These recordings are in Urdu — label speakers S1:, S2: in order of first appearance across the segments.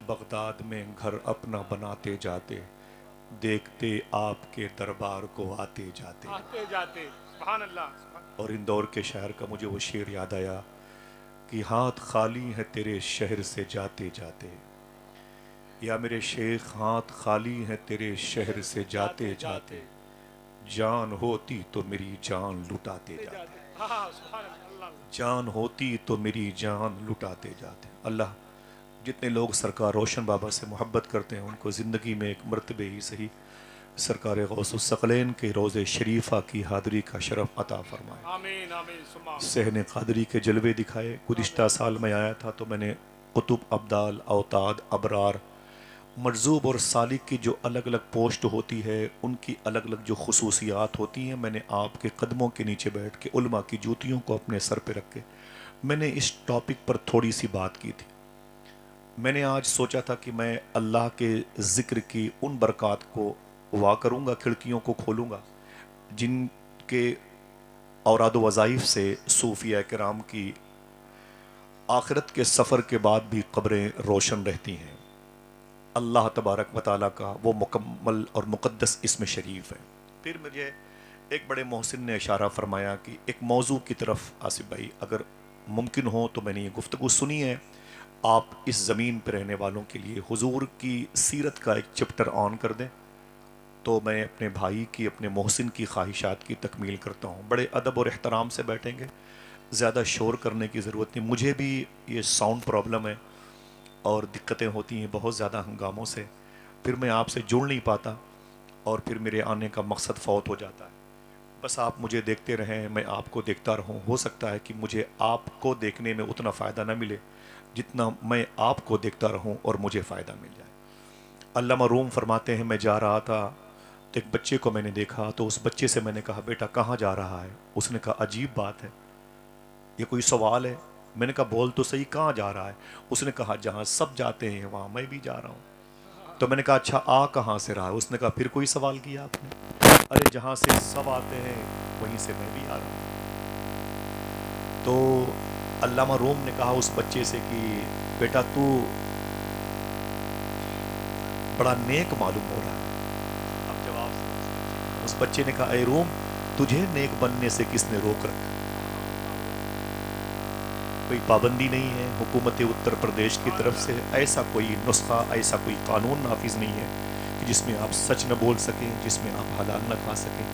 S1: بغداد میں گھر اپنا بناتے جاتے، دیکھتے آپ کے دربار کو آتے جاتے۔
S2: آتے جاتے، سبحان اللہ سبحان
S1: اور اندور کے شہر کا مجھے وہ شعر یاد آیا کہ ہاتھ خالی ہے تیرے شہر سے جاتے جاتے، یا میرے شیخ ہاتھ خالی ہے تیرے شہر سے جاتے جاتے، جان ہوتی تو میری جان لٹاتے جاتے،
S2: ہاں سبحان اللہ۔
S1: جان ہوتی تو میری جان لٹاتے جاتے۔ اللہ جتنے لوگ سرکار روشن بابا سے محبت کرتے ہیں ان کو زندگی میں ایک مرتبہ ہی صحیح سرکار غوث الثقلین کے روضہ شریفہ کی حاضری کا شرف عطا فرمائے،
S2: آمین آمین ثم آمین۔
S1: صحن قادری کے جلوے دکھائے۔ گزشتہ سال میں آیا تھا تو میں نے قطب، ابدال، اوتاد، ابرار، مرزوب اور سالک کی جو الگ الگ پوسٹ ہوتی ہے ان کی الگ الگ جو خصوصیات ہوتی ہیں، میں نے آپ کے قدموں کے نیچے بیٹھ کے علماء کی جوتیوں کو اپنے سر پہ رکھ کے میں نے اس ٹاپک پر تھوڑی سی بات کی تھی۔ میں نے آج سوچا تھا کہ میں اللہ کے ذکر کی ان برکات کو وا کروں گا، کھڑکیوں کو کھولوں گا جن کے اوراد و وظائف سے صوفیہ کرام کی آخرت کے سفر کے بعد بھی قبریں روشن رہتی ہیں۔ اللہ تبارک و تعالیٰ کا وہ مکمل اور مقدس اسم شریف ہے۔ پھر مجھے ایک بڑے محسن نے اشارہ فرمایا کہ ایک موضوع کی طرف آصف بھائی اگر ممکن ہو تو میں نے یہ گفتگو سنی ہے، آپ اس زمین پہ رہنے والوں کے لیے حضور کی سیرت کا ایک چپٹر آن کر دیں تو میں اپنے بھائی کی، اپنے محسن کی خواہشات کی تکمیل کرتا ہوں۔ بڑے ادب اور احترام سے بیٹھیں گے، زیادہ شور کرنے کی ضرورت نہیں۔ مجھے بھی یہ ساؤنڈ پرابلم ہے اور دقتیں ہوتی ہیں بہت زیادہ ہنگاموں سے، پھر میں آپ سے جڑ نہیں پاتا اور پھر میرے آنے کا مقصد فوت ہو جاتا ہے۔ بس آپ مجھے دیکھتے رہیں، میں آپ کو دیکھتا رہوں۔ ہو سکتا ہے کہ مجھے آپ کو دیکھنے میں اتنا فائدہ نہ ملے جتنا میں آپ کو دیکھتا رہوں اور مجھے فائدہ مل جائے۔ علامہ روم فرماتے ہیں میں جا رہا تھا تو ایک بچے کو میں نے دیکھا تو اس بچے سے میں نے کہا بیٹا کہاں جا رہا ہے؟ اس نے کہا عجیب بات ہے، یہ کوئی سوال ہے؟ میں نے کہا بول تو صحیح کہاں جا رہا ہے؟ اس نے کہا جہاں سب جاتے ہیں وہاں میں بھی جا رہا ہوں۔ تو میں نے کہا اچھا آ کہاں سے رہا ہے؟ اس نے کہا پھر کوئی سوال کیا آپ نے؟ ارے جہاں سے سب آتے ہیں وہیں سے میں بھی آ رہا ہوں۔ تو علامہ روم نے کہا اس بچے سے کہ بیٹا تو بڑا نیک معلوم ہو رہا ہے۔ اب جواب اس بچے نے کہا اے روم تجھے نیک بننے سے کس نے روک رکھا؟ کوئی پابندی نہیں ہے حکومت اتر پردیش کی طرف سے، ایسا کوئی نسخہ، ایسا کوئی قانون نافذ نہیں ہے کہ جس میں آپ سچ نہ بول سکیں، جس میں آپ حلال نہ کھا سکیں،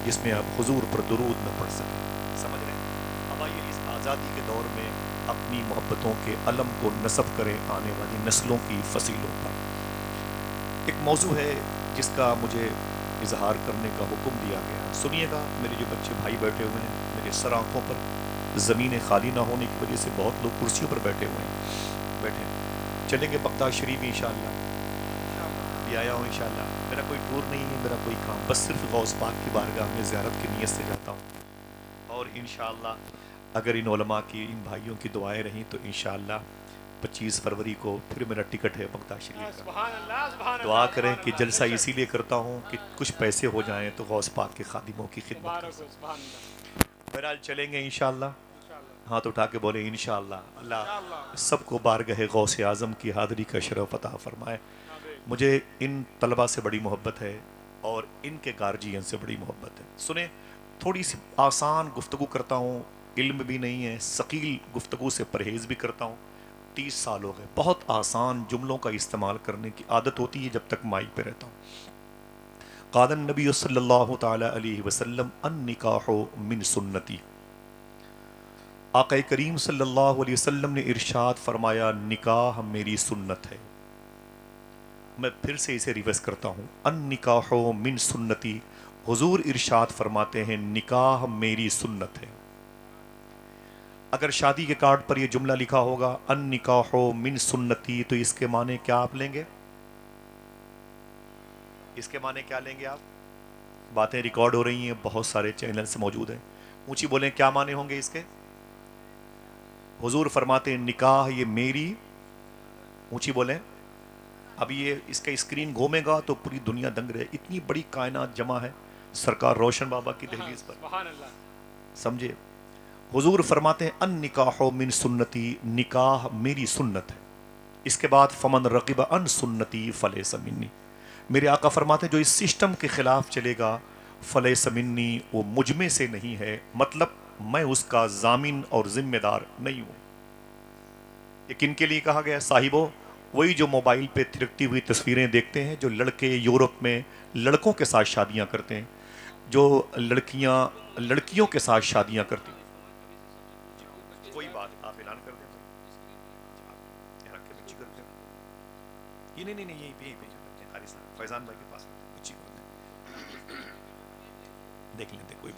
S1: جس میں آپ حضور پر درود نہ پڑھ سکیں۔ سمجھ رہے ہیں؟ اب آئیے اس آزادی کے دور میں اپنی محبتوں کے علم کو نصب کریں آنے والی نسلوں کی فصیلوں پر۔ ایک موضوع ہے جس کا مجھے اظہار کرنے کا حکم دیا گیا، سنیے گا۔ میرے جو بچے بھائی بیٹھے ہوئے ہیں، میرے سر آنکھوں پر زمینیں خالی نہ ہونے کی وجہ سے بہت لوگ کرسیوں پر بیٹھے ہوئے ہیں، بیٹھے چلیں گے بغداد شریف انشاءاللہ، بھی آیا ہوں انشاءاللہ۔ میرا کوئی ٹور نہیں ہے، میرا کوئی کام، بس صرف غوث پاک کی بارگاہ میں زیارت کی نیت سے جاتا ہوں، اور انشاءاللہ اگر ان علماء کی، ان بھائیوں کی دعائیں رہیں تو انشاءاللہ 25 فروری کو پھر میرا ٹکٹ ہے بغداد شریف کا۔
S2: سبحان اللہ سبحان
S1: دعا
S2: اللہ
S1: کریں
S2: سبحان
S1: کہ
S2: اللہ، بے
S1: جلسہ
S2: شک
S1: اسی لیے کرتا ہوں کہ کچھ پیسے ہو جائیں تو غوث پاک کے خادموں کی خدمت کر
S2: مبارک ہو،
S1: سکیں۔
S2: سبحان اللہ
S1: بہرحال چلیں گے انشاءاللہ،
S2: انشاءاللہ
S1: ہاتھ اٹھا کے بولیں انشاءاللہ۔ اللہ
S2: انشاءاللہ
S1: سب کو بارگاہ غوث اعظم کی حاضری کا شرف عطا فرمائے۔
S2: آمین۔
S1: مجھے ان طلبہ سے بڑی محبت ہے اور ان کے گارجین سے بڑی محبت ہے۔ سنیں تھوڑی سی آسان گفتگو کرتا ہوں، علم بھی نہیں ہے، ثقیل گفتگو سے پرہیز بھی کرتا ہوں۔ 30 سال ہو گئے، بہت آسان جملوں کا استعمال کرنے کی عادت ہوتی ہے جب تک مائک پہ رہتا ہوں۔ قال النبی صلی اللہ تعالی علیہ وسلم النکاح من سنتی، آقا کریم صلی اللہ علیہ وسلم نے ارشاد فرمایا نکاح میری سنت ہے۔ میں پھر سے اسے ریورس کرتا ہوں، النکاح من سنتی، حضور ارشاد فرماتے ہیں نکاح میری سنت ہے۔ اگر شادی کے کارڈ پر یہ جملہ لکھا ہوگا النکاح من سنتی تو اس کے معنی کیا آپ لیں گے؟ اس کے معنی کیا لیں گے آپ؟ باتیں ریکارڈ ہو رہی ہیں، بہت سارے چینلز موجود ہیں، اونچی بولیں کیا معنی ہوں گے اس کے؟ حضور فرماتے ہیں نکاح یہ میری، اونچی بولیں۔ اب یہ اس کا اسکرین گھومے گا تو پوری دنیا دنگ رہے، اتنی بڑی کائنات جمع ہے سرکار روشن بابا کی دہلیز پر،
S2: سبحان اللہ
S1: سمجھے؟ حضور فرماتے ہیں ان نکاح من سنتی، نکاح میری سنت ہے۔ اس کے بعد فمن رغب عن سنتی فلیس منی، میرے آقا فرماتے ہیں جو اس سسٹم کے خلاف چلے گا فلیس منی، وہ مجھ میں سے نہیں ہے، مطلب میں اس کا ضامن اور ذمہ دار نہیں ہوں۔ یہ کن کے لیے کہا گیا؟ صاحبوں، وہی جو موبائل پہ تھرکتی ہوئی تصویریں دیکھتے ہیں، جو لڑکے یورپ میں لڑکوں کے ساتھ شادیاں کرتے ہیں، جو لڑکیاں لڑکیوں کے ساتھ شادیاں کرتی ہیں۔ کوئی بات آپ اعلان کر دیں بھائی، یہاں رکھ کے بچی کر دیں، یہ نہیں یہیں پہ قاری صاحب فیضان بھائی کے پاس بچی کر دیں، دیکھ لیتے، کوئی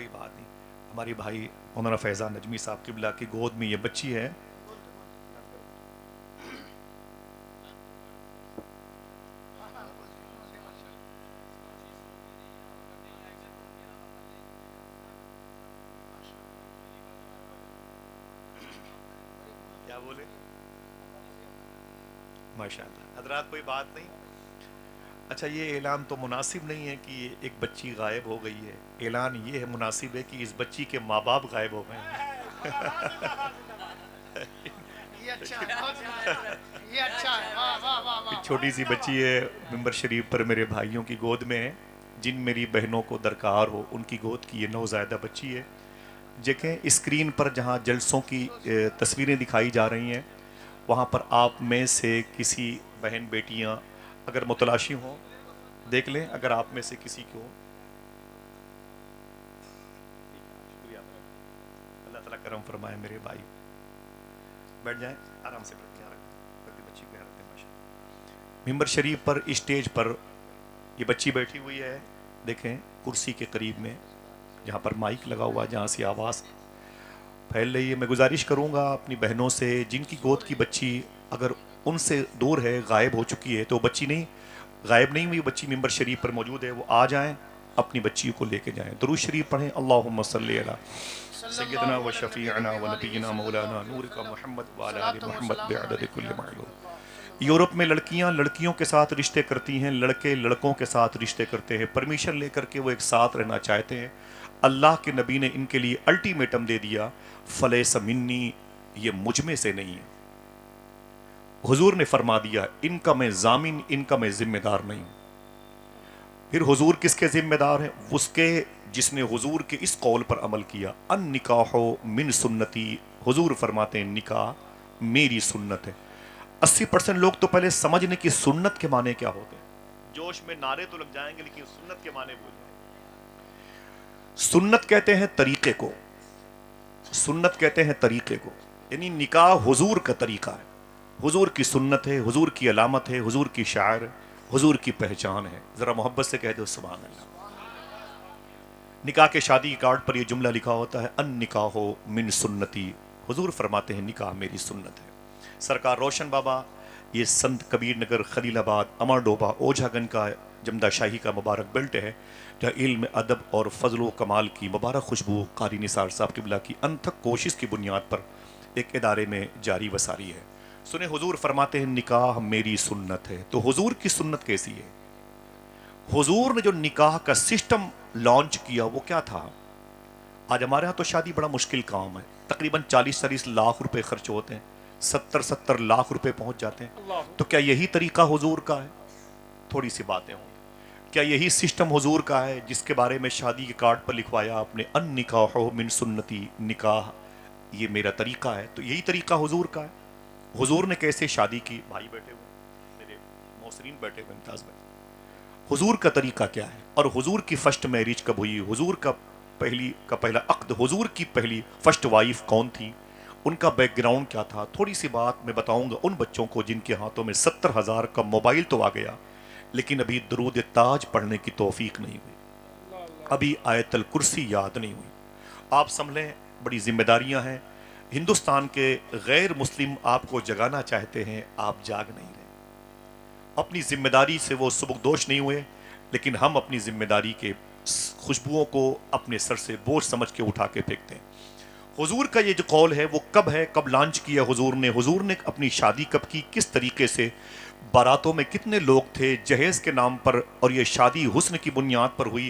S1: بات نہیں۔ ہماری بھائی مولانا فیضان نجمی صاحب قبلہ کی گود میں یہ بچی ہے، کیا بولے؟ ماشاءاللہ حضرات کوئی بات نہیں۔ اچھا یہ اعلان تو مناسب نہیں ہے کہ ایک بچی غائب ہو گئی ہے، اعلان یہ ہے مناسب ہے کہ اس بچی کے ماں باپ غائب ہو گئے ہیں۔
S2: یہ اچھا ہے، یہ اچھا ہے، واہ واہ واہ واہ۔
S1: ایک چھوٹی سی بچی ہے ممبر شریف پر میرے بھائیوں کی گود میں ہے، جن میری بہنوں کو درکار ہو ان کی گود کی یہ نوزائیدہ بچی ہے۔ دیکھیں اسکرین پر جہاں جلسوں کی تصویریں دکھائی جا رہی ہیں، وہاں پر آپ میں سے کسی بہن بیٹیاں اگر متلاشی ہوں دیکھ لیں، اگر آپ میں سے کسی کو، شکریہ، اللہ تعالیٰ کرم فرمائے میرے بھائی، بیٹھ جائیں آرام سے، بیٹھ کے بچی کو رکھتے ہیں۔ ممبر شریف پر اسٹیج پر یہ بچی بیٹھی ہوئی ہے، دیکھیں کرسی کے قریب میں جہاں پر مائک لگا ہوا، جہاں سے آواز پھیل رہی ہے۔ میں گزارش کروں گا اپنی بہنوں سے جن کی گود کی بچی اگر ان سے دور ہے، غائب ہو چکی ہے، تو بچی نہیں غائب نہیں ہوئی، بچی ممبر شریف پر موجود ہے، وہ آ جائیں اپنی بچی کو لے کے جائیں۔ درود شریف پڑھیں، اللہم صلی علی سیدنا و شفیعنا و نبینا مولانا نور کا محمد وعلی آل محمد بعدد کل معلوم۔ یورپ میں لڑکیاں لڑکیوں کے ساتھ رشتے کرتی ہیں، لڑکے لڑکوں کے ساتھ رشتے کرتے ہیں، پرمیشن لے کر کے وہ ایک ساتھ رہنا چاہتے ہیں۔ اللہ کے نبی نے ان کے لیے الٹیمیٹم دے دیا، فلیس منی، یہ مجھ میں سے نہیں ہے۔ حضور نے فرما دیا ان کا میں ضامن، ان کا میں ذمہ دار نہیں ہوں۔ پھر حضور کس کے ذمہ دار ہیں؟ اس کے جس نے حضور کے اس قول پر عمل کیا، ان نکاح من سنتی، حضور فرماتے ہیں نکاح میری سنت ہے۔ 80% لوگ تو پہلے سمجھنے کی سنت کے معنی کیا ہوتے ہیں، جوش میں نعرے تو لگ جائیں گے لیکن سنت کے معنی بھول جائیں گے۔ سنت کہتے ہیں طریقے کو، سنت کہتے ہیں طریقے کو، یعنی نکاح حضور کا طریقہ ہے، حضور کی سنت ہے، حضور کی علامت ہے، حضور کی شاعر ہے، حضور کی پہچان ہے۔ ذرا محبت سے کہہ دو سبحان اللہ۔ نکاح کے شادی کے کارڈ پر یہ جملہ لکھا ہوتا ہے، ان نکاح من سنتی، حضور فرماتے ہیں نکاح میری سنت ہے۔ سرکار روشن بابا یہ سنت کبیر نگر خلیل آباد امر ڈوبا اوجھا گنج کا جمدہ شاہی کا مبارک بیلٹ ہے، جہاں علم ادب اور فضل و کمال کی مبارک خوشبو قاری نثار صاحب قبلہ کی انتھک کوشش کی بنیاد پر ایک ادارے میں جاری وساری ہے۔ سنیں حضور فرماتے ہیں نکاح میری سنت ہے، تو حضور کی سنت کیسی ہے؟ حضور نے جو نکاح کا سسٹم لانچ کیا وہ کیا تھا؟ آج ہمارے ہاں تو شادی بڑا مشکل کام ہے، تقریباً 40 لاکھ روپے خرچ ہوتے ہیں، 70 لاکھ روپے پہنچ جاتے ہیں۔ تو کیا یہی طریقہ حضور کا ہے؟ تھوڑی سی باتیں ہوں، کیا یہی سسٹم حضور کا ہے جس کے بارے میں شادی کے کارڈ پر لکھوایا آپ نے، ان نکاح من سنتی، نکاح یہ میرا طریقہ ہے؟ تو یہی طریقہ حضور کا ہے۔ حضور نے کیسے شادی کی؟ بھائی بیٹھے ہوئے میرے محسرین بیٹھے ہوئے ممتاز بھائی، حضور کا طریقہ کیا ہے؟ اور حضور کی فرسٹ میرج کب ہوئی؟ حضور کا پہلا عقد، حضور کی پہلی فرسٹ وائف کون تھی؟ ان کا بیک گراؤنڈ کیا تھا؟ تھوڑی سی بات میں بتاؤں گا ان بچوں کو جن کے ہاتھوں میں 70,000 کا موبائل تو آ گیا لیکن ابھی درود تاج پڑھنے کی توفیق نہیں ہوئی، ابھی آیت الکرسی یاد نہیں ہوئی۔ آپ سنبھلیں، بڑی ذمہ داریاں ہیں۔ ہندوستان کے غیر مسلم آپ کو جگانا چاہتے ہیں، آپ جاگ نہیں رہے، اپنی ذمہ داری سے وہ سبکدوش نہیں ہوئے، لیکن ہم اپنی ذمہ داری کے خوشبوؤں کو اپنے سر سے بوجھ سمجھ کے اٹھا کے پھینکتے ہیں۔ حضور کا یہ جو قول ہے وہ کب ہے، کب لانچ کیا حضور نے؟ حضور نے اپنی شادی کب کی، کس طریقے سے، باراتوں میں کتنے لوگ تھے، جہیز کے نام پر، اور یہ شادی حسن کی بنیاد پر ہوئی،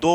S1: 2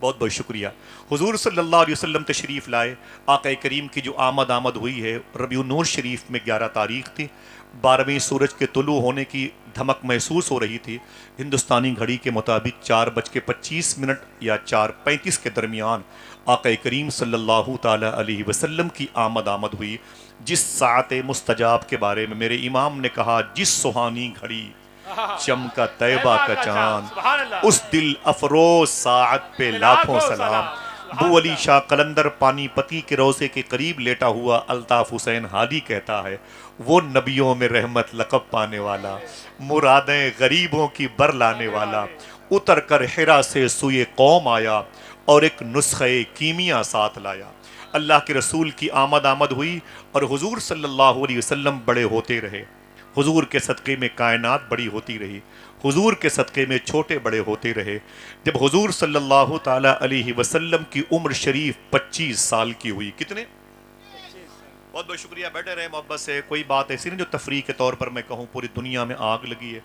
S1: بہت بہت شکریہ. حضور صلی اللہ علیہ وسلم تشریف لائے. آقا کریم کی جو آمد ہوئی ہے ربیع النور شریف میں 11 تاریخ تھی. 12ویں سورج کے طلوع ہونے کی دھمک محسوس ہو رہی تھی. ہندوستانی گھڑی کے مطابق 4:25 یا 4:35 کے درمیان آقا کریم صلی اللہ تعالی علیہ وسلم کی آمد ہوئی. جس ساعت مستجاب کے بارے میں میرے امام نے کہا، جس سہانی گھڑی چمکا طیبہ کا چاند،
S3: سبحان اللہ.
S1: اس دل افروز ساعت پہ لاکھوں سلام. بو علی شاہ قلندر پانی پتی کے روضے کے قریب لیٹا ہوا الطاف حسین حالی کہتا ہے، وہ نبیوں میں رحمت لقب پانے والا، مرادیں غریبوں کی بر لانے والا، اتر کر حرا سے سوئے قوم آیا اور ایک نسخہ کیمیا ساتھ لایا. اللہ کے رسول کی آمد ہوئی اور حضور صلی اللہ علیہ وسلم بڑے ہوتے رہے. حضور کے صدقے میں کائنات بڑی ہوتی رہی. حضور کے صدقے میں چھوٹے بڑے ہوتے رہے. جب حضور صلی اللہ تعالی علیہ وسلم کی عمر شریف 25 سال کی ہوئی. کتنے؟ بہت بہت شکریہ. بیٹھے رہے محبت سے. کوئی بات ایسی نہیں جو تفریح کے طور پر میں کہوں. پوری دنیا میں آگ لگی ہے.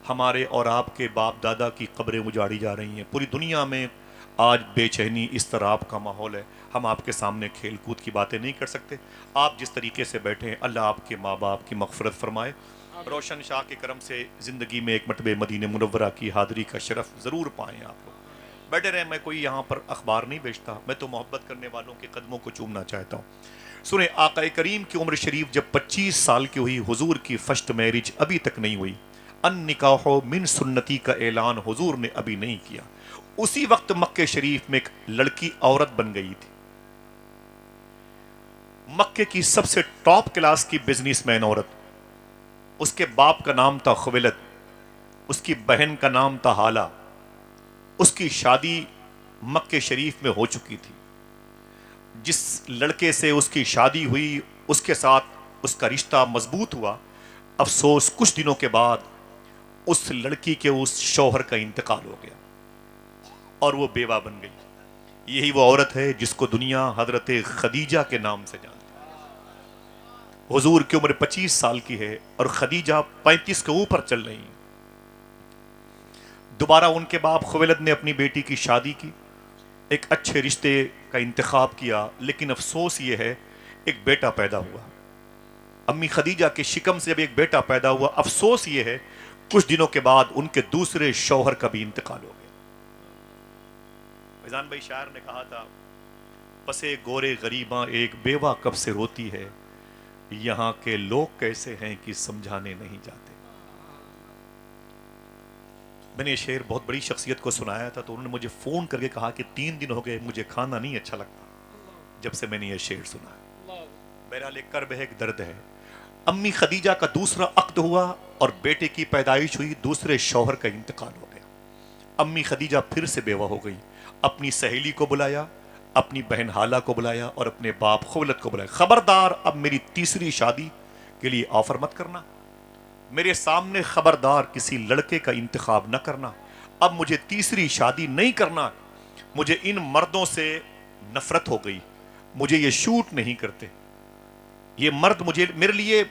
S1: ہمارے اور آپ کے باپ دادا کی قبریں اجاڑی جا رہی ہیں. پوری دنیا میں آج بے چینی اضطراب کا ماحول ہے. ہم آپ کے سامنے کھیل کود کی باتیں نہیں کر سکتے. آپ جس طریقے سے بیٹھے ہیں اللہ آپ کے ماں باپ کی مغفرت فرمائے. روشن شاہ کے کرم سے زندگی میں ایک مرتبہ مدینہ منورہ کی حاضری کا شرف ضرور پائیں آپ لوگ. بیٹھے رہیں. میں کوئی یہاں پر اخبار نہیں بیچتا. میں تو محبت کرنے والوں کے قدموں کو چومنا چاہتا ہوں. سنیں، آقا کریم کی عمر شریف جب 25 سال کی ہوئی، حضور کی فرسٹ میرج ابھی تک نہیں ہوئی. ان نکاح من سنتی کا اعلان حضور نے ابھی نہیں کیا. اسی وقت مکہ شریف میں ایک لڑکی عورت بن گئی تھی. مکے کی سب سے ٹاپ کلاس کی بزنس مین عورت. اس کے باپ کا نام تھا خویلد، اس کی بہن کا نام تھا حالہ. اس کی شادی مکہ شریف میں ہو چکی تھی. جس لڑکے سے اس کی شادی ہوئی اس کے ساتھ اس کا رشتہ مضبوط ہوا. افسوس کچھ دنوں کے بعد اس لڑکی کے اس شوہر کا انتقال ہو گیا اور وہ بیوہ بن گئی. یہی وہ عورت ہے جس کو دنیا حضرت خدیجہ کے نام سے جانتی ہے. حضور کی عمر 25 سال کی ہے اور خدیجہ 35 کے اوپر چل رہی ہیں. دوبارہ ان کے باپ خویلد نے اپنی بیٹی کی شادی کی. ایک اچھے رشتے کا انتخاب کیا، لیکن افسوس یہ ہے ایک بیٹا پیدا ہوا. امی خدیجہ کے شکم سے جب ایک بیٹا پیدا ہوا، افسوس یہ ہے کچھ دنوں کے بعد ان کے دوسرے شوہر کا بھی انتقال ہو گیا. فیضان بھائی شاعر نے کہا تھا، پسے گورے غریباں ایک بیوہ کب سے روتی ہے، یہاں کے لوگ کیسے ہیں کہ سمجھانے نہیں جاتے. میں نے یہ شعر بہت بڑی شخصیت کو سنایا تھا تو انہوں نے مجھے فون کر کے کہا کہ 3 دن ہو گئے مجھے کھانا نہیں اچھا لگتا جب سے میں نے یہ شعر سنا. بہرحال ایک کرب ہے، ایک درد ہے. امی خدیجہ کا دوسرا عقد ہوا اور بیٹے کی پیدائش ہوئی. دوسرے شوہر کا انتقال ہو گیا. امی خدیجہ پھر سے بیوہ ہو گئی. اپنی سہیلی کو بلایا، اپنی بہن حالہ کو بلایا اور اپنے باپ خویلد کو بلایا. خبردار اب میری تیسری شادی کے لیے آفر مت کرنا. میرے سامنے خبردار کسی لڑکے کا انتخاب نہ کرنا. اب مجھے تیسری شادی نہیں کرنا. مجھے ان مردوں سے نفرت ہو گئی. مجھے یہ شوٹ نہیں کرتے. یہ مرد میرے لیے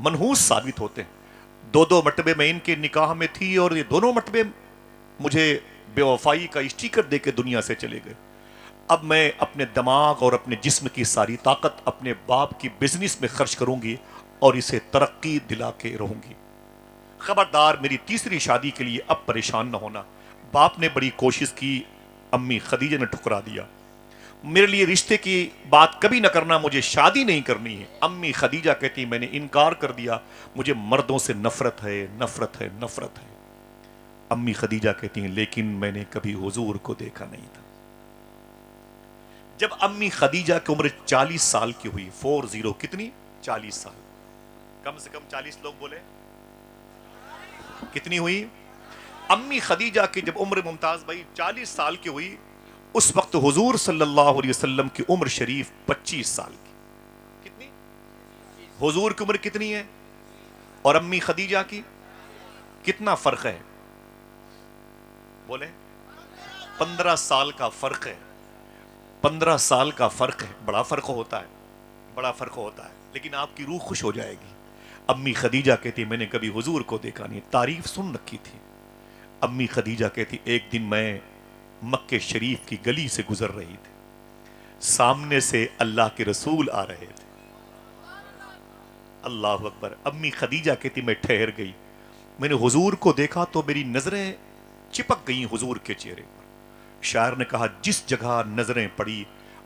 S1: منحوس ثابت ہوتے ہیں. 2 مرتبے میں ان کے نکاح میں تھی اور یہ دونوں مرتبے مجھے بے وفائی کا اسٹیکر دے کے دنیا سے چلے گئے. اب میں اپنے دماغ اور اپنے جسم کی ساری طاقت اپنے باپ کی بزنس میں خرچ کروں گی اور اسے ترقی دلا کے رہوں گی. خبردار میری تیسری شادی کے لیے اب پریشان نہ ہونا. باپ نے بڑی کوشش کی، امی خدیجہ نے ٹھکرا دیا. میرے لیے رشتے کی بات کبھی نہ کرنا، مجھے شادی نہیں کرنی ہے. امی خدیجہ کہتی میں نے انکار کر دیا، مجھے مردوں سے نفرت ہے، نفرت ہے، نفرت ہے. امی خدیجہ کہتی ہیں لیکن میں نے کبھی حضور کو دیکھا نہیں تھا. جب امی خدیجہ کی عمر 40 سال کی ہوئی، 40 کتنی؟ 40 سال. کم سے کم 40 لوگ بولے. کتنی ہوئی؟ امی خدیجہ کی جب عمر ممتاز بھائی 40 سال کی ہوئی، اس وقت حضور صلی اللہ علیہ وسلم کی عمر شریف 25 سال کی. کتنی؟ حضور کی عمر کتنی ہے اور امی خدیجہ کی کتنا فرق ہے؟ بولے. 15 سال کا فرق ہے. 15 سال کا فرق ہے. بڑا فرق ہوتا ہے، بڑا فرق ہوتا ہے. لیکن آپ کی روح خوش ہو جائے گی. امی خدیجہ کہتی میں نے کبھی حضور کو دیکھا نہیں. تعریف سن رکھی تھی. امی خدیجہ کہتی ایک دن میں مکے شریف کی گلی سے گزر رہی تھی، سامنے سے اللہ کے رسول آ رہے تھے۔ اللہ اکبر۔ امی خدیجہ کہتی میں ٹھہر گئی، میں نے حضور کو دیکھا تو میری نظریں چپک گئیں حضور کے چہرے پر۔ شاعر نے کہا جس جگہ نظریں پڑی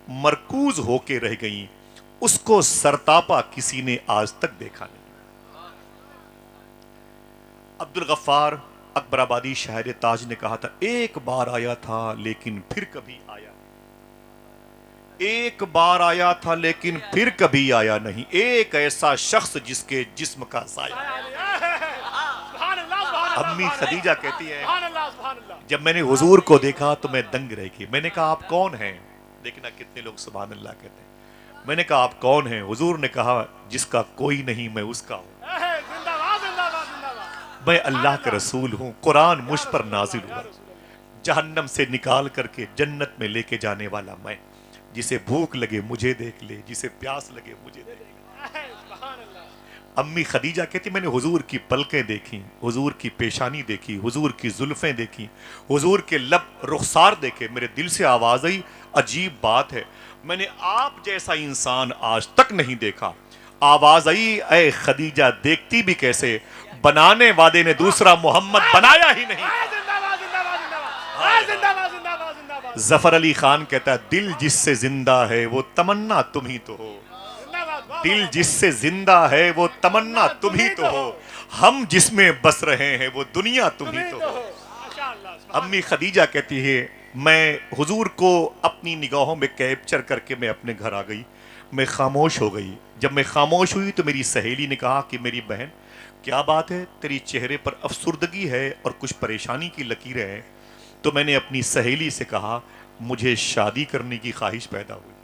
S1: مرکوز ہو کے رہ گئیں، اس کو سرتاپا کسی نے آج تک دیکھا نہیں۔ عبد الغفار اکبر آبادی شاعر تاج نے کہا تھا ایک بار آیا تھا لیکن پھر کبھی آیا نہیں، ایک بار آیا تھا لیکن پھر کبھی آیا نہیں، ایک ایسا شخص جس کے جسم کا سایہ۔
S3: سبحان اللہ سبحان اللہ
S1: امی خدیجہ کہتی ہے
S3: سبحان اللہ سبحان اللہ۔
S1: جب میں نے حضور کو دیکھا تو میں دنگ رہ گئی، میں نے کہا آپ کون ہیں؟ دیکھنا کتنے لوگ سبحان اللہ کہتے ہیں۔ میں نے کہا آپ کون ہیں؟ حضور نے کہا جس کا کوئی نہیں میں اس کا ہوں،
S3: زندہ باد زندہ باد زندہ باد۔
S1: میں اللہ کا رسول ہوں، قرآن مجھ پر نازل ہوا، جہنم سے نکال کر کے جنت میں لے کے جانے والا میں، جسے بھوک لگے مجھے دیکھ لے، جسے پیاس لگے مجھے دیکھ لے۔
S3: سبحان اللہ۔
S1: امی خدیجہ کہتی میں نے حضور کی پلکیں دیکھی، حضور کی پیشانی دیکھی، حضور کی زلفیں دیکھی، حضور کے لب رخسار دیکھے، میرے دل سے آواز آئی عجیب بات ہے، میں نے آپ جیسا انسان آج تک نہیں دیکھا۔ آواز آئی اے خدیجہ دیکھتی بھی کیسے، بنانے والے نے دوسرا محمد بنایا ہی نہیں۔
S3: زندہ باد زندہ باد زندہ باد زندہ باد زندہ باد زندہ باد۔
S1: ظفر علی خان کہتا ہے دل جس سے زندہ ہے وہ تمنا تم ہی تو ہو،
S3: زندہ باد۔
S1: دل جس سے زندہ ہے وہ تمنا تم ہی تو ہو، ہم جس میں بس رہے ہیں وہ دنیا تم ہی تو ہو۔
S3: ماشاء اللہ سبحان
S1: امی خدیجہ کہتی ہے میں حضور کو اپنی نگاہوں میں کیپچر کر کے میں اپنے گھر آ گئی، میں خاموش ہو گئی۔ جب میں خاموش ہوئی تو میری سہیلی نے کہا کہ میری بہن کیا بات ہے، تیری چہرے پر افسردگی ہے اور کچھ پریشانی کی لکیریں ہیں۔ تو میں نے اپنی سہیلی سے کہا مجھے شادی کرنے کی خواہش پیدا ہوئی۔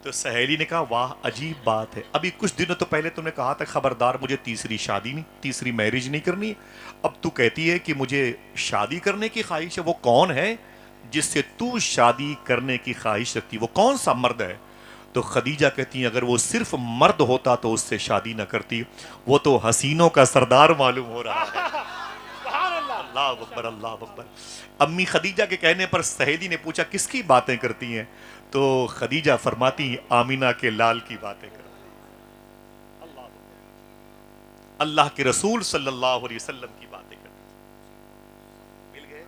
S1: تو سہیلی نے کہا واہ عجیب بات ہے، ابھی کچھ دنوں تو پہلے تم نے کہا تھا خبردار مجھے تیسری شادی نہیں، تیسری میرج نہیں کرنی، اب تو کہتی ہے کہ مجھے شادی کرنے کی خواہش ہے، وہ کون ہے جس سے تو شادی کرنے کی خواہش رکھتی، وہ کون سا مرد ہے؟ تو خدیجہ کہتی ہیں اگر وہ صرف مرد ہوتا تو اس سے شادی نہ کرتی، وہ تو حسینوں کا سردار معلوم ہو رہا ہے۔
S3: سبحان اللہ۔
S1: اللہ اکبر اللہ اکبر۔ امی خدیجہ کے کہنے پر سہیلی نے پوچھا کس کی باتیں کرتی ہیں؟ تو خدیجہ فرماتی ہیں آمینہ کے لال کی باتیں کرتی ہیں، اللہ اکبر، اللہ کے رسول صلی اللہ علیہ وسلم کی باتیں کرتی ہیں۔ مل گئے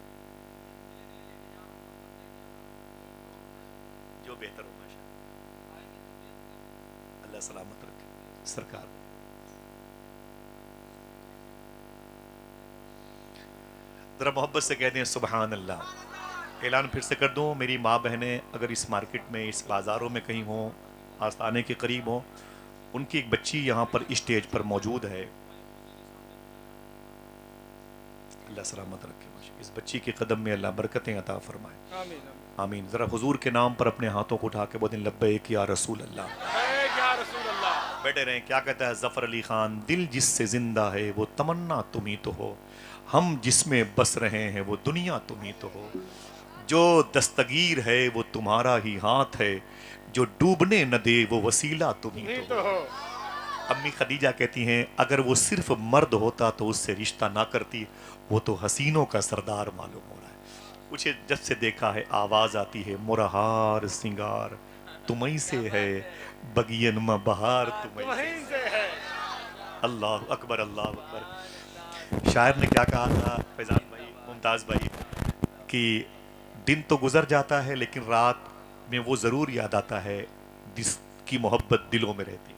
S1: جو بہتر ہونا شاید، اللہ سلامت رکھے سرکار۔ ذرا محبت سے کہتے ہیں سبحان اللہ۔ اعلان پھر سے کر دوں، میری ماں بہنیں اگر اس مارکیٹ میں اس بازاروں میں کہیں ہوں، آستانے کے قریب ہوں، ان کی ایک بچی یہاں پر اسٹیج پر موجود ہے، اللہ سلامت رکھے، اس بچی کے قدم میں اللہ برکتیں عطا فرمائے،
S3: آمین آمین۔
S1: آمین۔ ذرا حضور کے نام پر اپنے ہاتھوں کو اٹھا کے بولیں لبیک یا رسول اللہ۔
S3: اے یا رسول اللہ۔
S1: بیٹھے رہیں۔ کیا کہتا ہے ظفر علی خان؟ دل جس سے زندہ ہے وہ تمنا تم ہی تو ہو، ہم جس میں بس رہے ہیں وہ دنیا تم ہی تو ہو، جو دستگیر ہے وہ تمہارا ہی ہاتھ ہے، جو ڈوبنے نہ دے وہ وسیلہ تم ہی تو ہو۔ امی خدیجہ کہتی ہیں اگر وہ صرف مرد ہوتا تو اس سے رشتہ نہ کرتی، وہ تو حسینوں کا سردار معلوم ہو رہا ہے۔ مجھے جب سے دیکھا ہے آواز آتی ہے مرہار سنگار تمہیں سے ہے، بگین میں بہار تمہیں سے
S3: وہیں سے ہے۔
S1: اللہ اکبر اللہ اکبر۔ شاعر نے کیا کہا تھا فیضان بھائی، ممتاز بھائی، کہ دن تو گزر جاتا ہے لیکن رات میں وہ ضرور یاد آتا ہے جس کی محبت دلوں میں رہتی۔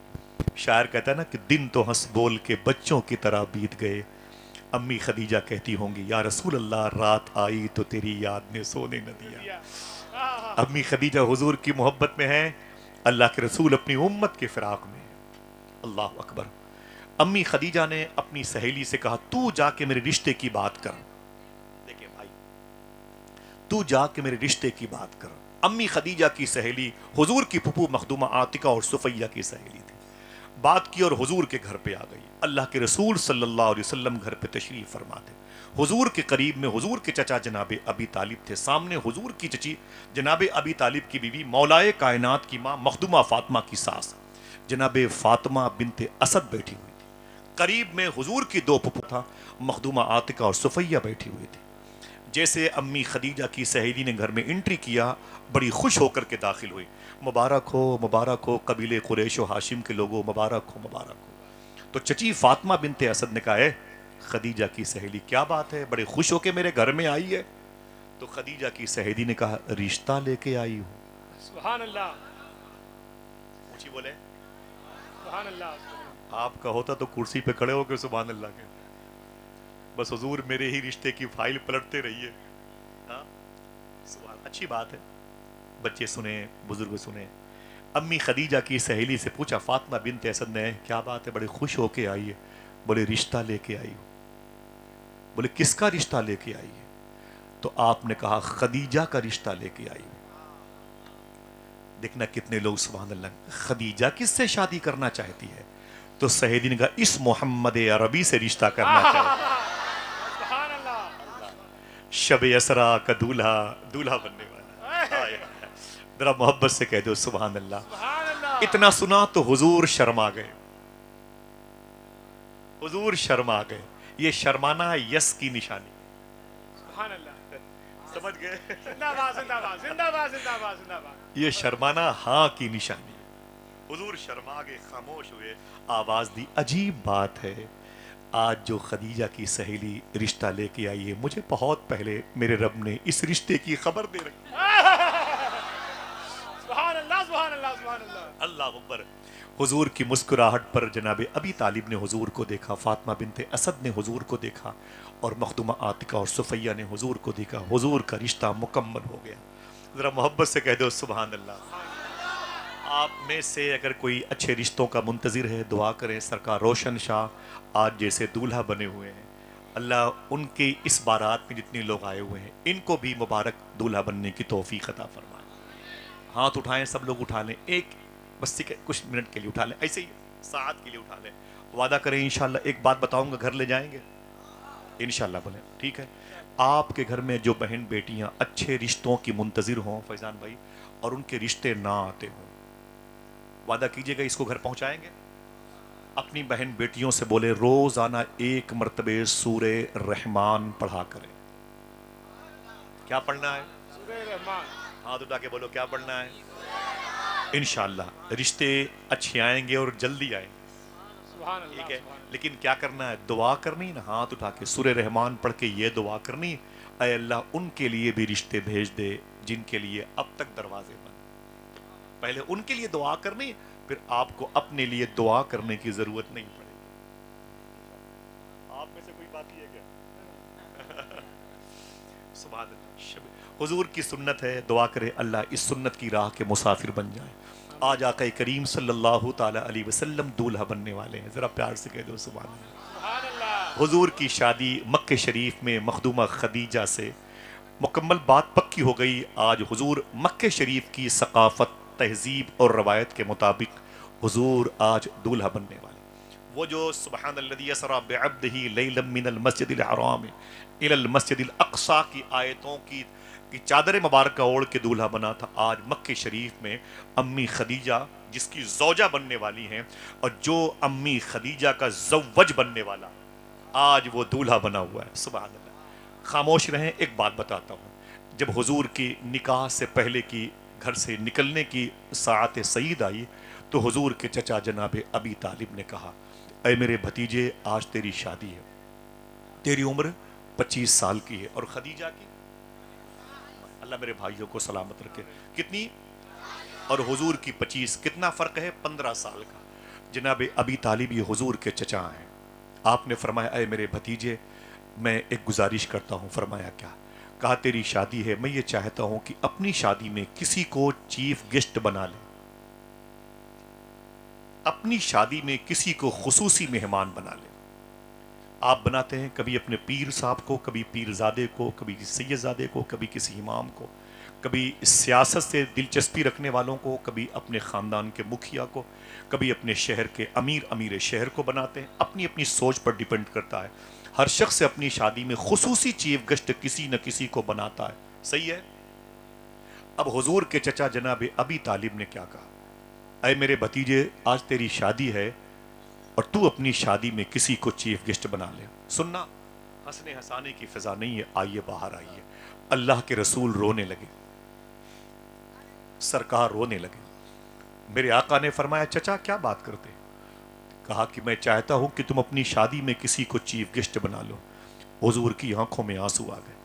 S1: شاعر کہتا ہے نا کہ دن تو ہنس بول کے بچوں کی طرح بیت گئے، امی خدیجہ کہتی ہوں گی یا رسول اللہ رات آئی تو تیری یاد نے سونے نہ دیا۔ امی خدیجہ حضور کی محبت میں ہے، اللہ کے رسول اپنی امت کے فراق میں ہے، اللہ اکبر۔ امی خدیجہ نے اپنی سہیلی سے کہا تو جا کے میرے رشتے کی بات کر، دیکھیں بھائی، تو جا کے میرے رشتے کی بات کر۔ امی خدیجہ کی سہیلی حضور کی پھپھو مخدومہ عاتقہ اور صفیہ کی سہیلی تھی، بات کی اور حضور کے گھر پہ آ گئی۔ اللہ کے رسول صلی اللہ علیہ وسلم گھر پہ تشریف فرما تھے، حضور کے قریب میں حضور کے چچا جناب ابی طالب تھے، سامنے حضور کی چچی جناب ابی طالب کی بیوی مولائے کائنات کی ماں مخدومہ فاطمہ کی ساس جناب فاطمہ بنت اسد بیٹھی ہوئی تھی، قریب میں حضور کی دو پھپھو تھا، مخدومہ عاتقہ اور صفیہ بیٹھی ہوئی تھی۔ جیسے امی خدیجہ کی سہیلی نے گھر میں انٹری کیا بڑی خوش ہو کر کے داخل ہوئی، مبارک ہو قبیلے قریش و ہاشم کے لوگوں، مبارک ہو۔ تو چچی فاطمہ بنت اسد نے کہا ہے خدیجہ کی سہیلی کیا بات ہے، بڑے خوش ہو کے میرے گھر میں آئی ہے؟ تو خدیجہ کی سہیلی نے کہا رشتہ لے کے آئی ہوں۔
S3: سبحان اللہ،
S1: اونچی بولے،
S3: سبحان اللہ۔
S1: آپ کا ہوتا تو کرسی پہ کھڑے ہو کے سبحان اللہ کے، بس حضور میرے ہی رشتے کی فائل پلٹتے رہیے۔ ہاں سبحان، اچھی بات ہے، بچے سنیں، بزرگ سنیں۔ امی خدیجہ کی سہیلی سے پوچھا فاطمہ بنت اسد نے کیا بات ہے، بڑے خوش ہو کے آئی ہے؟ بولے رشتہ لے کے آئی ہوں۔ بولے کس کا رشتہ لے کے آئی ہے؟ تو آپ نے کہا خدیجہ کا رشتہ لے کے آئی ہوں۔ دیکھنا کتنے لوگ سبحان اللہ، خدیجہ کس سے شادی کرنا چاہتی ہے؟ تو سہیلی نے کہا اس محمد عربی سے رشتہ کرنا چاہتی ہے،
S3: سبحان اللہ،
S1: شب اسرا کا دولہا بننے والا۔ ذرا محبت سے کہہ دو سبحان اللہ۔
S3: سبحان اللہ۔
S1: اتنا سنا تو حضور شرما گئے، حضور شرما گئے۔ یہ شرمانا یس کی نشانی،
S3: سبحان اللہ،
S1: سمجھ گئے؟
S3: زندہ باد، زندہ باد، زندہ باد، زندہ باد، زندہ باد۔
S1: یہ شرمانا ہاں کی نشانی ہے۔ حضور شرما گئے، خاموش ہوئے، آواز دی عجیب بات ہے، آج جو خدیجہ کی سہیلی رشتہ لے کے آئی ہے مجھے بہت پہلے میرے رب نے اس رشتے کی خبر دے رکھی۔
S3: سبحان اللہ، سبحان اللہ، سبحان اللہ۔
S1: اللہ اکبر۔ حضور کی مسکراہٹ پر جناب ابی طالب نے حضور کو دیکھا، فاطمہ بنت اسد نے حضور کو دیکھا، اور مخدومہ عاتقہ اور صفیہ نے حضور کو دیکھا۔ حضور کا رشتہ مکمل ہو گیا۔ ذرا محبت سے کہہ دو سبحان اللہ۔ آپ میں سے اگر کوئی اچھے رشتوں کا منتظر ہے دعا کریں، سرکار روشن شاہ آج جیسے دولہا بنے ہوئے ہیں، اللہ ان کے اس بارات میں جتنے لوگ آئے ہوئے ہیں ان کو بھی مبارک دولہا بننے کی توفیق عطا فرمائے۔ ہاتھ اٹھائیں، سب لوگ اٹھا لیں، ایک بس کچھ منٹ کے لیے اٹھا لیں، ایسے ہی ساعت کے لیے اٹھا لیں، وعدہ کریں انشاءاللہ ایک بات بتاؤں گا گھر لے جائیں گے انشاءاللہ، بولیں ٹھیک ہے؟ آپ کے گھر میں جو بہن بیٹیاں اچھے رشتوں کی منتظر ہوں فیضان بھائی، اور ان کے رشتے نہ آتے ہوں، وعدہ کیجئے گا اس کو گھر پہنچائیں گے؟ اپنی بہن بیٹیوں سے بولے روزانہ ایک مرتبہ سورہ رحمان پڑھا کریں۔ کیا پڑھنا ہے؟
S3: سورہ رحمان۔
S1: ہاتھ اٹھا کے بولو کیا پڑھنا ہے؟ انشاءاللہ رشتے اچھے آئیں گے اور جلدی آئیں گے،
S3: سبحان اللہ،
S1: ٹھیک ہے؟
S3: سبحان اللہ۔
S1: لیکن کیا کرنا ہے؟ دعا کرنی نا، ہاتھ اٹھا کے سورہ رحمان پڑھ کے یہ دعا کرنی، اے اللہ ان کے لیے بھی رشتے بھیج دے جن کے لیے اب تک دروازے بند۔ پہلے ان کے لیے دعا کرنی، پھر آپ کو اپنے لیے دعا کرنے کی ضرورت نہیں پڑے گی۔ آپ میں سے کوئی باقی ہے کیا؟ سبحان اللہ۔ حضور کی سنت ہے، دعا کرے اللہ اس سنت کی راہ کے مسافر بن جائیں۔ آج آقا کریم صلی اللہ تعالی علیہ وسلم دولہا بننے والے ہیں، ذرا پیار سے کہہ دو سبحان اللہ۔
S3: سبحان اللہ۔
S1: حضور کی شادی مکہ شریف میں مخدومہ خدیجہ سے مکمل بات پکی ہو گئی۔ آج حضور مکہ شریف کی ثقافت، تہذیب اور روایت کے مطابق حضور آج دولہا بننے والے۔ وہ جو سبحان الذی اسری بعبدہ لیلا من المسجد الحرام الی المسجد الاقصی کی آیتوں کی چادر مبارکہ اوڑھ کے دولہا بنا تھا، آج مکہ شریف میں امی خدیجہ جس کی زوجہ بننے والی ہیں، اور جو امی خدیجہ کا زوج بننے والا، آج وہ دولہا بنا ہوا ہے۔ سبحان اللہ۔ خاموش رہیں، ایک بات بتاتا ہوں، جب حضور کی نکاح سے پہلے کی گھر سے نکلنے کی ساعت سعید آئی تو حضور کے چچا جناب ابی طالب نے کہا اے میرے بھتیجے آج تیری شادی ہے، تیری عمر 25 سال کی ہے اور خدیجہ کی، اللہ میرے بھائیوں کو سلامت رکھے، کتنی؟ اور حضور کی 25، کتنا فرق ہے؟ 15 سال کا۔ جناب ابی طالب یہ حضور کے چچا ہیں۔ آپ نے فرمایا اے میرے بھتیجے میں ایک گزارش کرتا ہوں۔ فرمایا کیا؟ کہا تیری شادی ہے، میں یہ چاہتا ہوں کہ اپنی شادی میں کسی کو چیف گیسٹ بنا لے، اپنی شادی میں کسی کو خصوصی مہمان بنا لے۔ آپ بناتے ہیں کبھی اپنے پیر صاحب کو، کبھی پیر زادے کو، کبھی سید زادے کو، کبھی کسی امام کو، کبھی سیاست سے دلچسپی رکھنے والوں کو، کبھی اپنے خاندان کے مکھیا کو، کبھی اپنے شہر کے امیر شہر کو بناتے ہیں۔ اپنی اپنی سوچ پر ڈیپینڈ کرتا ہے، ہر شخص اپنی شادی میں خصوصی چیف گیسٹ کسی نہ کسی کو بناتا ہے، صحیح ہے؟ اب حضور کے چچا جناب ابی طالب نے کیا کہا؟ اے میرے بھتیجے آج تیری شادی ہے اور تو اپنی شادی میں کسی کو چیف گیسٹ بنا لے۔ سننا، ہنسنے ہنسانے کی فضا نہیں ہے، آئیے باہر آئیے۔ اللہ کے رسول رونے لگے، سرکار رونے لگے۔ میرے آقا نے فرمایا چچا کیا بات کرتے؟ کہا کہ میں چاہتا ہوں کہ تم اپنی شادی میں کسی کو چیف گیسٹ بنا لو۔ حضور کی آنکھوں میں آنسو آ گئے۔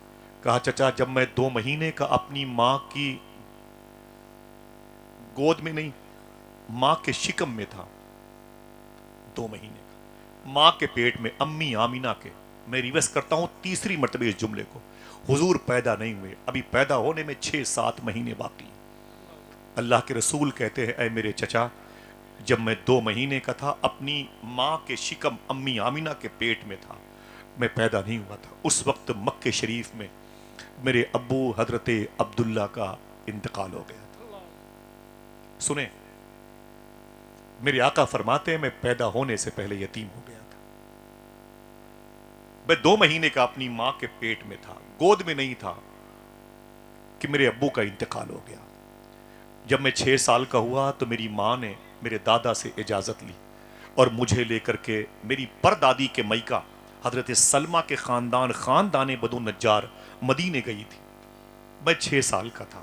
S1: کہا چچا جب میں 2 مہینے کا اپنی ماں کی گود میں نہیں، ماں کے شکم میں تھا، 2 مہینے کا، ماں کے پیٹ میں، امی آمینہ کے، میں ریورس کرتا ہوں تیسری مرتبہ اس جملے کو، حضور پیدا نہیں ہوئے، ابھی پیدا ہونے میں 6-7 مہینے باقی۔ اللہ کے رسول کہتے ہیں اے میرے چچا، جب میں 2 مہینے کا تھا، اپنی ماں کے شکم امی آمینہ کے پیٹ میں تھا، میں پیدا نہیں ہوا تھا، اس وقت مکہ شریف میں میرے ابو حضرت عبداللہ کا انتقال ہو گیا تھا۔ سنیں، میرے آقا فرماتے ہیں میں پیدا ہونے سے پہلے یتیم ہو گیا تھا، میں 2 مہینے کا اپنی ماں کے پیٹ میں تھا، گود میں نہیں تھا کہ میرے ابو کا انتقال ہو گیا۔ جب میں 6 سال کا ہوا تو میری ماں نے میرے دادا سے اجازت لی اور مجھے لے کر کے میری پردادی کے میکہ حضرت سلمہ کے خاندان بدو نجار مدینے گئی تھی۔ میں 6 سال کا تھا۔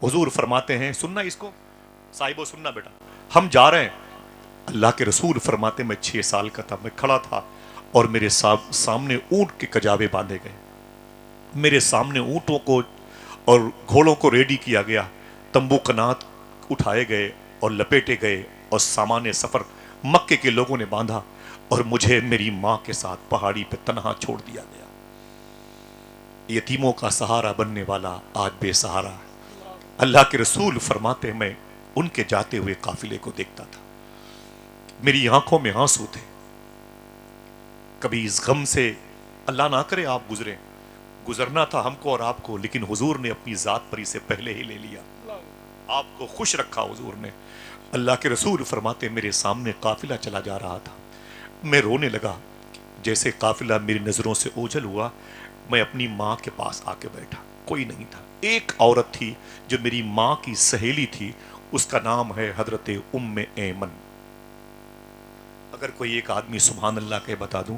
S1: حضور فرماتے ہیں، سننا اس کو صاحبو، سننا بیٹا، ہم جا رہے ہیں۔ اللہ کے رسول فرماتے میں 6 سال کا تھا، میں کھڑا تھا اور میرے سامنے اونٹ کے کجاوے باندھے گئے، میرے سامنے اونٹوں کو اور گھوڑوں کو ریڈی کیا گیا، تمبو کنات اٹھائے گئے اور لپیٹے گئے اور سامان سفر مکے کے لوگوں نے باندھا اور مجھے میری ماں کے ساتھ پہاڑی پہ تنہا چھوڑ دیا گیا۔ یتیموں کا سہارا بننے والا آج بے سہارا ہے۔ اللہ کے رسول فرماتے میں ان کے جاتے ہوئے قافلے کو دیکھتا تھا، میری آنکھوں میں آنسو تھے۔ کبھی اس غم سے، اللہ نہ کرے آپ گزریں، گزرنا تھا ہم کو اور آپ کو، لیکن حضور نے اپنی ذات پر اسے پہلے ہی لے لیا، آپ کو خوش رکھا حضور نے۔ اللہ کے رسول فرماتے میرے سامنے قافلہ چلا جا رہا تھا، میں رونے لگا، جیسے قافلہ میری نظروں سے اوجھل ہوا، میں اپنی ماں کے پاس آ کے بیٹھا، کوئی نہیں تھا، ایک عورت تھی جو میری ماں کی سہیلی تھی، اس کا نام ہے حضرت ام ایمن۔ اگر کوئی ایک آدمی سبحان اللہ کہے بتا دوں،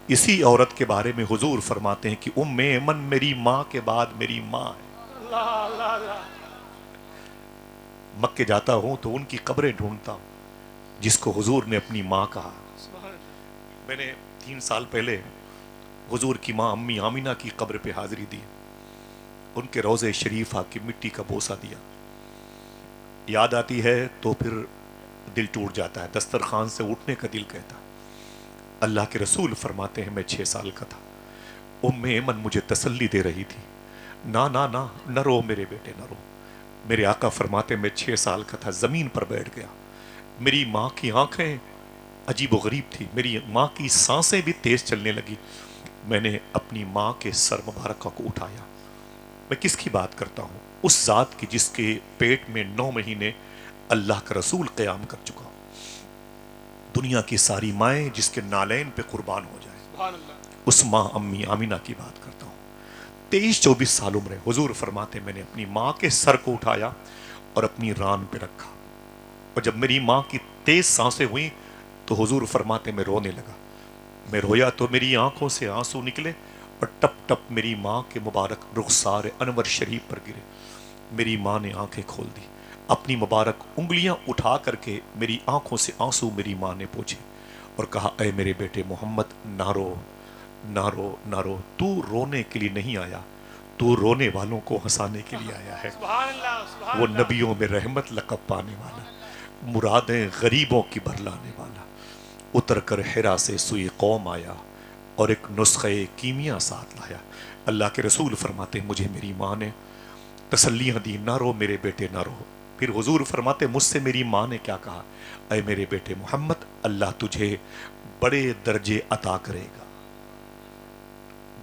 S1: اسی عورت کے بارے میں حضور فرماتے ہیں کہ ام ایمن میری ماں کے بعد میری ماں ہے۔
S3: اللہ اللہ اللہ۔
S1: مکے جاتا ہوں تو ان کی قبریں ڈھونڈتا ہوں جس کو حضور نے اپنی ماں کہا۔
S3: سبحان اللہ۔
S1: میں نے 3 سال پہلے حضور کی ماں امی آمینہ کی قبر پہ حاضری دی، ان کے روضے شریفہ کی مٹی کا بوسہ دیا، یاد آتی ہے تو پھر دل ٹوٹ جاتا ہے، دسترخوان سے اٹھنے کا دل کہتا ہے۔ اللہ کے رسول فرماتے ہیں میں 6 سال کا تھا، ام ایمن مجھے تسلی دے رہی تھی، نہ نہ نہ نہ رو میرے بیٹے نہ رو۔ میرے آقا فرماتے میں 6 سال کا تھا، زمین پر بیٹھ گیا، میری ماں کی آنکھیں عجیب و غریب تھی، میری ماں کی سانسیں بھی تیز چلنے لگی، میں نے اپنی ماں کے سر مبارکہ کو اٹھایا۔ میں کس کی بات کرتا ہوں؟ اس ذات کی جس کے پیٹ میں 9 مہینے اللہ کا رسول قیام کر چکا ہوں۔ دنیا کی ساری مائیں جس کے نالین پہ قربان ہو جائیں،
S3: سبحان اللہ۔
S1: اس ماں امی آمینہ کی بات کرتا ہوں۔ 23-24 سال عمر ہے، حضور فرماتے میں نے اپنی ماں کے سر کو اٹھایا اور اپنی ران پہ رکھا، اور جب میری ماں کی تیز سانسیں ہوئیں تو حضور فرماتے میں رونے لگا، میں رویا تو میری آنکھوں سے آنسو نکلے اور ٹپ ٹپ میری ماں کے مبارک رخسار انور شریف پر گرے۔ میری ماں نے آنکھیں کھول دی، اپنی مبارک انگلیاں اٹھا کر کے میری آنکھوں سے آنسو میری ماں نے پوچھے اور کہا اے میرے بیٹے محمد نہ رو نہ رو نہ رو، تو رونے کے لیے نہیں آیا، تو رونے والوں کو ہنسانے کے لیے آیا ہے۔
S3: سبحان اللہ سبحان
S1: وہ
S3: اللہ۔
S1: نبیوں میں رحمت لقب پانے والا، مرادیں غریبوں کی بھرلانے والا، اتر کر حرا سے سوئی قوم آیا اور ایک نسخہ کیمیا ساتھ لایا۔ اللہ کے رسول فرماتے مجھے میری ماں نے تسلیاں دی، نہ رو میرے بیٹے نہ رو۔ پھر حضور فرماتے مجھ سے میری ماں نے کیا کہا، اے میرے بیٹے محمد اللہ تجھے بڑے درجے عطا کرے گا،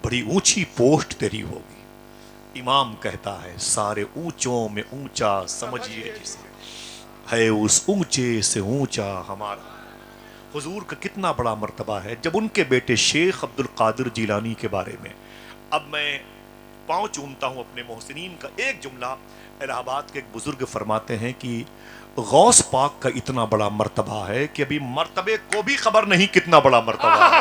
S1: بڑی اونچی پوسٹ تیری ہوگی۔ امام کہتا ہے سارے اونچوں میں اونچا سمجھیے جسے، ہے اس اونچے سے اونچا ہمارا۔ حضور کا کتنا بڑا مرتبہ ہے۔ جب ان کے بیٹے شیخ عبد القادر جیلانی کے بارے میں، اب میں پاؤں چومتا ہوں اپنے محسنین کا، ایک جملہ الہ آباد کے ایک بزرگ فرماتے ہیں کہ غوث پاک کا اتنا بڑا مرتبہ ہے کہ ابھی مرتبے کو بھی خبر نہیں کتنا بڑا مرتبہ ہے۔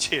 S1: 6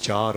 S1: 4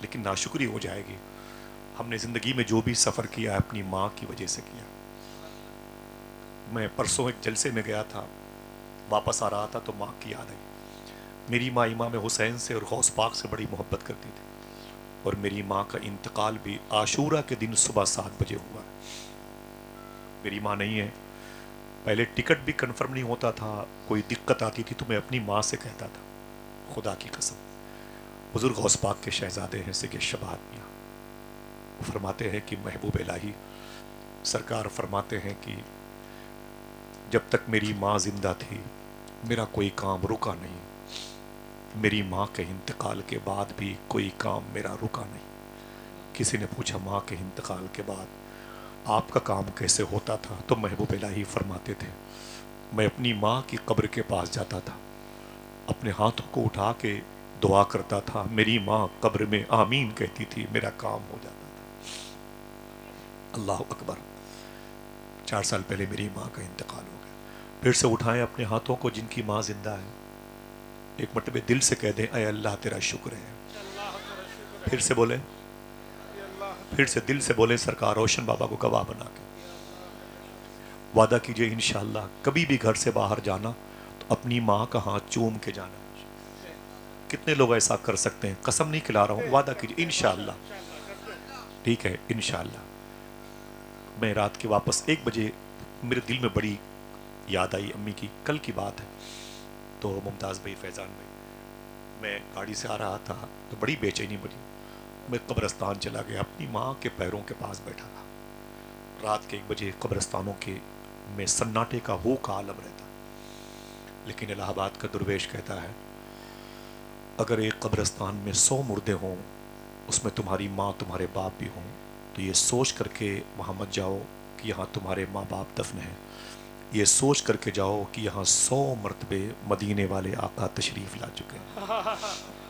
S1: لیکن ناشکری ہو جائے گی. ہم نے زندگی میں جو بھی سفر کیا ہے اپنی ماں کی وجہ سے کیا. میں پرسوں ایک جلسے میں گیا تھا, واپس آ رہا تھا تو ماں کی یاد آئی. میری ماں امام حسین سے اور غوث پاک سے بڑی محبت کرتی تھی, اور میری ماں کا انتقال بھی عاشورہ کے دن صبح 7 بجے ہوا. میری ماں نہیں ہے. پہلے ٹکٹ بھی کنفرم نہیں ہوتا تھا, کوئی دقت آتی تھی تو میں اپنی ماں سے کہتا تھا, خدا کی قسم. حضور غوث پاک کے شہزادے ہیں سید شباب میاں, وہ فرماتے ہیں کہ محبوب الہی سرکار فرماتے ہیں کہ جب تک میری ماں زندہ تھی میرا کوئی کام رکا نہیں, میری ماں کے انتقال کے بعد بھی کوئی کام میرا رکا نہیں. کسی نے پوچھا ماں کے انتقال کے بعد آپ کا کام کیسے ہوتا تھا, تو محبوب الہی فرماتے تھے میں اپنی ماں کی قبر کے پاس جاتا تھا, اپنے ہاتھوں کو اٹھا کے دعا کرتا تھا, میری ماں قبر میں آمین کہتی تھی, میرا کام ہو جاتا تھا. اللہ اکبر. 4 سال پہلے میری ماں کا انتقال ہو گیا. پھر سے اٹھائیں اپنے ہاتھوں کو جن کی ماں زندہ ہے, ایک مرتبہ دل سے کہہ دیں اے اللہ تیرا شکر ہے. پھر سے بولیں, پھر سے دل سے بولیں سرکار روشن بابا کو گواہ بنا کے. وعدہ کیجئے انشاءاللہ کبھی بھی گھر سے باہر جانا تو اپنی ماں کا ہاتھ چوم کے جانا. کتنے لوگ ایسا کر سکتے ہیں؟ قسم نہیں کھلا رہا ہوں, وعدہ کیجئے انشاءاللہ. ٹھیک ہے انشاءاللہ. میں رات کے واپس 1 بجے میرے دل میں بڑی یاد آئی امی کی, کل کی بات ہے. تو ممتاز بھائی, فیضان بھائی, میں گاڑی سے آ رہا تھا تو بڑی بے چینی بڑی, میں قبرستان چلا گیا, اپنی ماں کے پیروں کے پاس بیٹھا تھا. رات کے 1 بجے قبرستانوں کے میں سناٹے کا ہو کا عالم رہتا, لیکن الہ آباد کا درویش کہتا ہے اگر ایک قبرستان میں 100 مردے ہوں, اس میں تمہاری ماں تمہارے باپ بھی ہوں, تو یہ سوچ کر کے وہاں مت جاؤ کہ یہاں تمہارے ماں باپ دفن ہیں, یہ سوچ کر کے جاؤ کہ یہاں 100 مرتبے مدینے والے آقا تشریف لا چکے ہیں.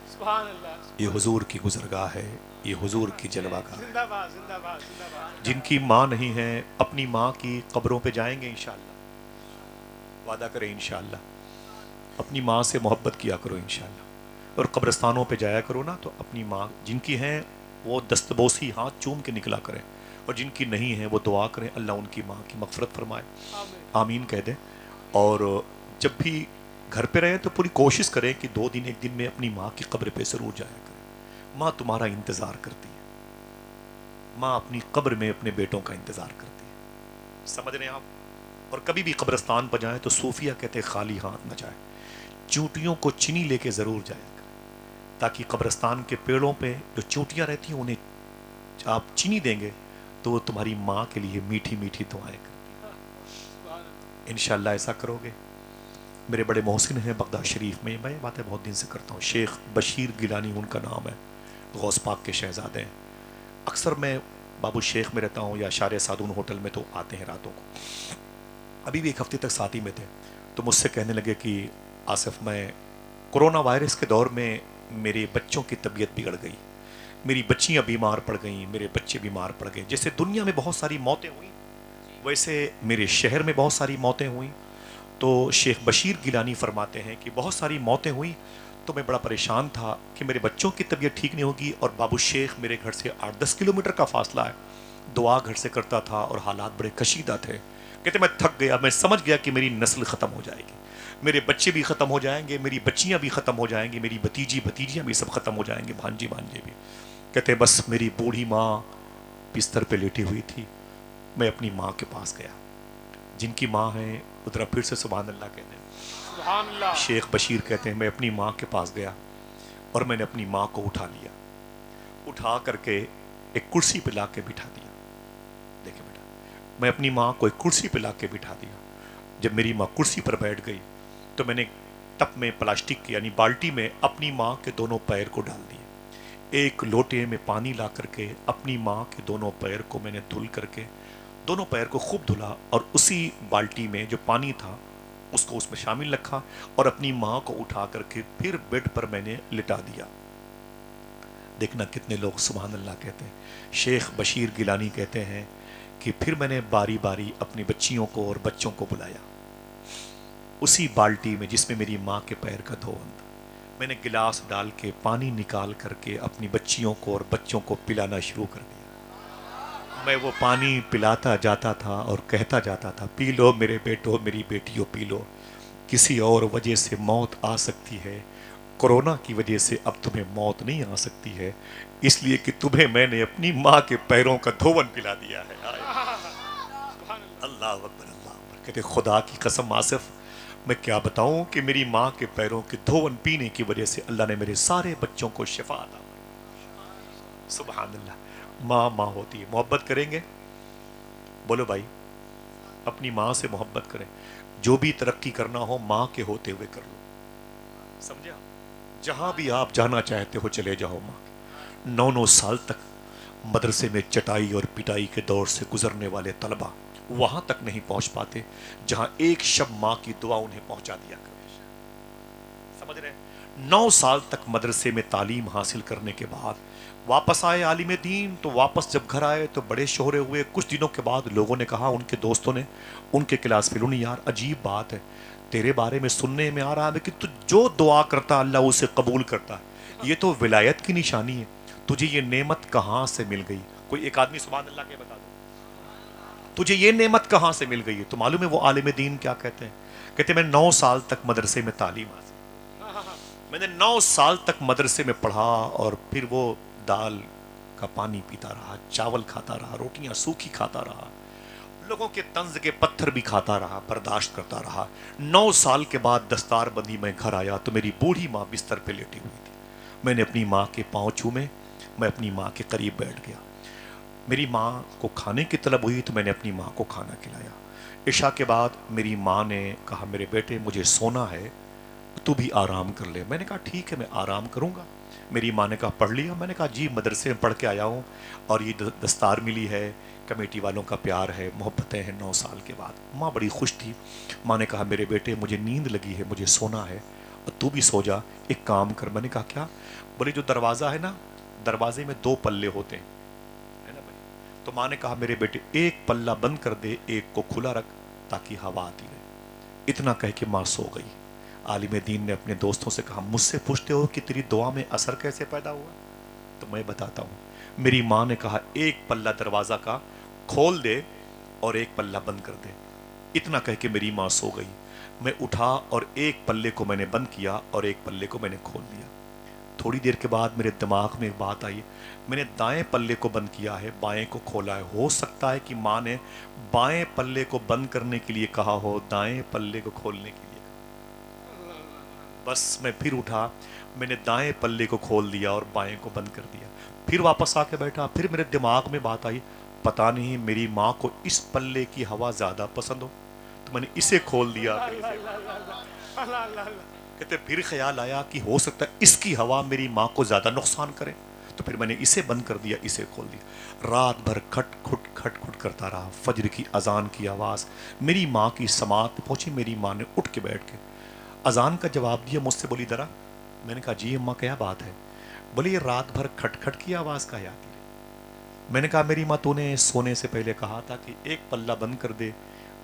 S3: سبحان اللہ.
S1: یہ حضور کی گزرگاہ ہے, یہ حضور کی جلوہ گاہ ہے.
S3: زندہ باد, زندہ باد, زندہ باد.
S1: جن کی ماں نہیں ہے اپنی ماں کی قبروں پہ جائیں گے انشاءاللہ, وعدہ کریں انشاءاللہ. اپنی ماں سے محبت کیا کرو انشاءاللہ, اور قبرستانوں پہ جایا کرو نا تو اپنی ماں جن کی ہیں وہ دستبوسی ہاتھ چوم کے نکلا کریں, اور جن کی نہیں ہیں وہ دعا کریں اللہ ان کی ماں کی مغفرت فرمائے, آمین کہہ دیں. اور جب بھی گھر پہ رہیں تو پوری کوشش کریں کہ 2 دن 1 دن میں اپنی ماں کی قبر پہ ضرور جایا کریں. ماں تمہارا انتظار کرتی ہے, ماں اپنی قبر میں اپنے بیٹوں کا انتظار کرتی ہے. سمجھ رہے ہیں آپ؟ اور کبھی بھی قبرستان پر جائیں تو صوفیہ کہتے ہیں خالی ہاتھ نہ جائیں, چونٹیوں کو چینی لے کے ضرور جایا کریں, تاکہ قبرستان کے پیڑوں پہ جو چونٹیاں رہتی ہیں انہیں آپ چینی دیں گے تو وہ تمہاری ماں کے لیے میٹھی میٹھی دعائیں کرتی ہیں. انشاءاللہ ایسا کرو گے. میرے بڑے محسن ہیں بغداد شریف میں, میں یہ باتیں بہت دن سے کرتا ہوں, شیخ بشیر گیلانی ان کا نام ہے, غوث پاک کے شہزادے ہیں. اکثر میں بابو شیخ میں رہتا ہوں یا شار سادون ہوٹل میں, تو آتے ہیں راتوں کو. ابھی بھی 1 ہفتے تک ساتھ ہی میں تھے, تو مجھ سے کہنے لگے کہ آصف میں کرونا وائرس کے دور میں میرے بچوں کی طبیعت بگڑ گئی, میری بچیاں بیمار پڑ گئیں, میرے بچے بیمار پڑ گئے. جیسے دنیا میں بہت ساری موتیں ہوئیں ویسے میرے شہر میں بہت ساری موتیں ہوئیں. تو شیخ بشیر گیلانی فرماتے ہیں کہ بہت ساری موتیں ہوئیں تو میں بڑا پریشان تھا کہ میرے بچوں کی طبیعت ٹھیک نہیں ہوگی, اور بابو شیخ میرے گھر سے 8-10 کلومیٹر کا فاصلہ ہے, دعا گھر سے کرتا تھا اور حالات بڑے کشیدہ تھے. کہتے میں تھک گیا, میں سمجھ گیا کہ میری نسل ختم ہو جائے گی, میرے بچے بھی ختم ہو جائیں گے, میری بچیاں بھی ختم ہو جائیں گی, میری بھتیجیاں بھی سب ختم ہو جائیں گے, بھانجے بھی. کہتے بس میری بوڑھی ماں بستر پہ لیٹی ہوئی تھی, میں اپنی ماں کے پاس گیا. جن کی ماں ہیں ادھر پھر سے سبحان اللہ کہتے ہیں.
S3: سبحان اللہ.
S1: شیخ بشیر کہتے ہیں میں اپنی ماں کے پاس گیا اور میں نے اپنی ماں کو اٹھا لیا, اٹھا کر کے ایک کرسی پہ لا کے بٹھا دیا. دیکھیں بیٹا, میں اپنی ماں کو ایک کرسی پہ لا کے بٹھا دیا. جب میری ماں کرسی پر بیٹھ گئی تو میں نے ٹپ میں پلاسٹک یعنی بالٹی میں اپنی ماں کے دونوں پیر کو ڈال دیے. ایک لوٹے میں پانی لا کر کے اپنی ماں کے دونوں پیر کو میں نے دھل کر کے دونوں پیر کو خوب دھلا, اور اسی بالٹی میں جو پانی تھا اس کو اس میں شامل رکھا, اور اپنی ماں کو اٹھا کر کے پھر بیڈ پر میں نے لٹا دیا. دیکھنا کتنے لوگ سبحان اللہ کہتے ہیں. شیخ بشیر گیلانی کہتے ہیں کہ پھر میں نے باری باری اپنی بچیوں کو اور بچوں کو بلایا, اسی بالٹی میں جس میں میری ماں کے پیر کا دھون تھا. میں نے گلاس ڈال کے پانی نکال کر کے اپنی بچیوں کو اور بچوں کو پلانا شروع کر دیا۔ میں وہ پانی پلاتا جاتا تھا اور کہتا جاتا تھا پی لو میرے بیٹو میری بیٹیوں پی لو، کسی اور وجہ سے موت آ سکتی ہے، کورونا کی وجہ سے اب تمہیں موت نہیں آ سکتی ہے، اس لیے کہ تمہیں میں نے اپنی ماں کے پیروں کا دھون پلا دیا ہے۔ اللہ اکبر اللہ اکبر۔ کہتے خدا کی قسم آصف میں کیا بتاؤں کہ میری ماں کے پیروں کے دھون پینے کی وجہ سے اللہ نے میرے سارے بچوں کو شفا عطا فرمائی۔ سبحان اللہ۔ ماں ماں ہوتی ہے، محبت کریں گے؟ بولو بھائی، اپنی ماں سے محبت کریں، جو بھی ترقی کرنا ہو ماں کے ہوتے ہوئے کر لو، سمجھا؟ جہاں بھی آپ جانا چاہتے ہو چلے جاؤ ماں کے۔ 9 سال تک مدرسے میں چٹائی اور پٹائی کے دور سے گزرنے والے طلبہ وہاں تک نہیں پہنچ پاتے جہاں ایک شب ماں کی دعا انہیں پہنچا دیا کرتی۔ سمجھ رہے ہیں؟ 9 سال تک مدرسے میں تعلیم حاصل کرنے کے بعد واپس آئے عالم دین، تو واپس جب گھر آئے تو بڑے شہرے ہوئے۔ کچھ دنوں کے بعد لوگوں نے کہا، ان کے دوستوں نے، ان کے کلاس فیلوں نے، یار عجیب بات ہے، تیرے بارے میں سننے میں آ رہا ہے کہ تو جو دعا کرتا اللہ اسے قبول کرتا ہے، یہ تو ولایت کی نشانی ہے، تجھے یہ نعمت کہاں سے مل گئی؟ کوئی ایک آدمی سبحان اللہ کے بتا دو، تجھے یہ نعمت کہاں سے مل گئی ہے؟ تو معلوم ہے وہ عالم دین کیا کہتے ہیں؟ کہتے ہیں میں 9 سال تک مدرسے میں تعلیم حاصل، میں نے 9 سال تک مدرسے میں پڑھا، اور پھر وہ دال کا پانی پیتا رہا، چاول کھاتا رہا، روٹیاں سوکھی کھاتا رہا، لوگوں کے طنز کے پتھر بھی کھاتا رہا، برداشت کرتا رہا۔ 9 سال کے بعد دستار بندی میں گھر آیا تو میری بوڑھی ماں بستر پہ لیٹی ہوئی تھی۔ میں نے اپنی ماں کے پاؤں چومے، میں اپنی ماں کے قریب بیٹھ گیا۔ میری ماں کو کھانے کی طلب ہوئی تو میں نے اپنی ماں کو کھانا کھلایا۔ عشاء کے بعد میری ماں نے کہا میرے بیٹے مجھے سونا ہے، تو بھی آرام کر لے۔ میں نے کہا ٹھیک ہے میں آرام کروں گا۔ میری ماں نے کہا پڑھ لیا؟ میں نے کہا جی مدرسے میں پڑھ کے آیا ہوں، اور یہ دستار ملی ہے، کمیٹی والوں کا پیار ہے، محبتیں ہیں 9 سال کے بعد۔ ماں بڑی خوش تھی۔ ماں نے کہا میرے بیٹے مجھے نیند لگی ہے، مجھے سونا ہے، اور تو بھی سو جا، ایک کام کر۔ میں نے کہا کیا؟ بولے جو دروازہ ہے نا، دروازے میں 2 پلے ہوتے ہیں، ہے نا بھائی؟ تو ماں نے کہا میرے بیٹے ایک پلہ بند کر دے، ایک کو کھلا رکھ تاکہ ہوا آتی رہے۔ اتنا کہہ کے ماں سو گئی۔ عالم دین نے اپنے دوستوں سے کہا مجھ سے پوچھتے ہو کہ تیری دعا میں اثر کیسے پیدا ہوا؟ تو میں بتاتا ہوں۔ میری ماں نے کہا ایک پلہ دروازہ کا کھول دے اور ایک پلہ بند کر دے۔ اتنا کہہ کے میری ماں سو گئی۔ میں اٹھا اور ایک پلے کو میں نے بند کیا اور ایک پلے کو میں نے کھول دیا۔ تھوڑی دیر کے بعد میرے دماغ میں ایک بات آئی، میں نے دائیں پلے کو بند کیا ہے، بائیں کو کھولا ہے۔ ہو سکتا ہے کہ ماں نے بائیں پلے کو بند کرنے کے لیے کہا ہو، دائیں پلے کو کھولنے کے لیے۔ بس میں پھر اٹھا، میں نے دائیں پلے کو کھول دیا اور بائیں کو بند کر دیا۔ پھر واپس آ کے بیٹھا، پھر میرے دماغ میں بات آئی، پتہ نہیں میری ماں کو اس پلے کی ہوا زیادہ پسند ہو، تو میں نے اسے کھول دیا۔ کہتے پھر خیال آیا کہ ہو سکتا ہے اس کی ہوا میری ماں کو زیادہ نقصان کرے، تو پھر میں نے اسے بند کر دیا، اسے کھول دیا۔ رات بھر کھٹ کھٹ کرتا رہا۔ فجر کی اذان کی آواز میری ماں کی سماعت پہنچی۔ میری ماں نے اٹھ کے بیٹھ کے اذان کا جواب دیا، مجھ سے بولی درا۔ میں نے کہا جی اماں کیا بات ہے؟ بولی یہ رات بھر کھٹ کھٹ کی آواز کا آتی ہے۔ میں نے کہا میری ماں تو نے سونے سے پہلے کہا تھا کہ ایک پلہ بند کر دے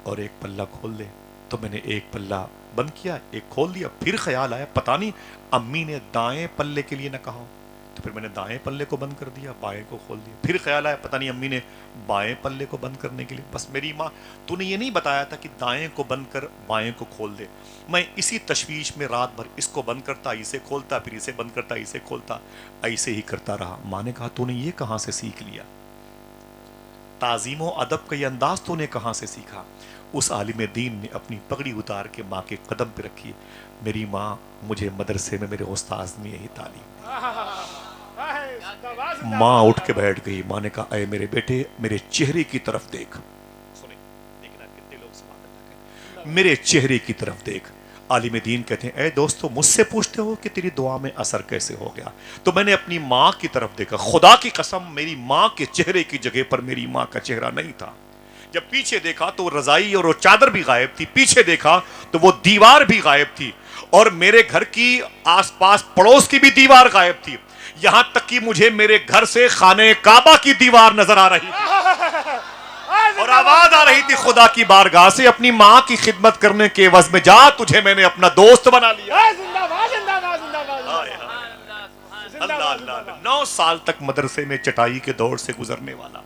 S1: اور ایک پلہ کھول دے، تو میں نے ایک پلہ بند کیا، ایک کھول دیا۔ پھر خیال آیا پتہ نہیں امی نے دائیں پلے کے لیے نہ کہا ہو، تو پھر میں نے دائیں پلے کو بند کر دیا، بائیں کو کھول دیا۔ پھر خیال آیا پتہ نہیں امی نے بائیں پلے کو بند کرنے کے لیے۔ بس میری ماں تو نے یہ نہیں بتایا تھا کہ دائیں کو بند کر بائیں کو کھول دے۔ میں اسی تشویش میں رات بھر اس کو بند کرتا، اسے کھولتا، پھر اسے بند کرتا، اسے کھولتا، ایسے ہی کرتا رہا۔ ماں نے کہا تو نے یہ کہاں سے سیکھ لیا؟ تعظیم و ادب کا یہ انداز تو نے کہاں سے سیکھا؟ اس عالم دین نے اپنی پگڑی اتار کے ماں کے قدم پہ رکھی۔ میری ماں مجھے مدرسے میں میرے استاذ نے یہی تعلیم دی۔ ماں اٹھ کے بیٹھ گئی۔ ماں نے کہا اے میرے بیٹے میرے چہرے کی طرف دیکھ۔ سنیں دیکھنا کتنے لوگ سبحان اللہ کہتے ہیں، میرے چہرے کی طرف دیکھ۔ عالم دین کہتے ہیں اے دوستو مجھ سے پوچھتے ہو کہ تیری دعا میں اثر کیسے ہو گیا؟ تو میں نے اپنی ماں کی طرف دیکھا۔ خدا کی قسم میری ماں کے چہرے کی جگہ پر میری ماں کا چہرہ نہیں تھا۔ جب پیچھے دیکھا تو رضائی اور وہ چادر بھی غائب تھی، پیچھے دیکھا تو وہ دیوار بھی غائب تھی، اور میرے گھر کی آس پاس پڑوس کی بھی دیوار غائب تھی، یہاں تک کہ مجھے میرے گھر سے خانہ کعبہ کی دیوار نظر آ رہی تھی، اور آواز آ رہی تھی خدا کی بارگاہ سے اپنی ماں کی خدمت کرنے کے عوض میں جا تجھے میں نے اپنا دوست بنا لیا۔ اللہ 9 سال تک مدرسے میں چٹائی کے دور سے گزرنے والا،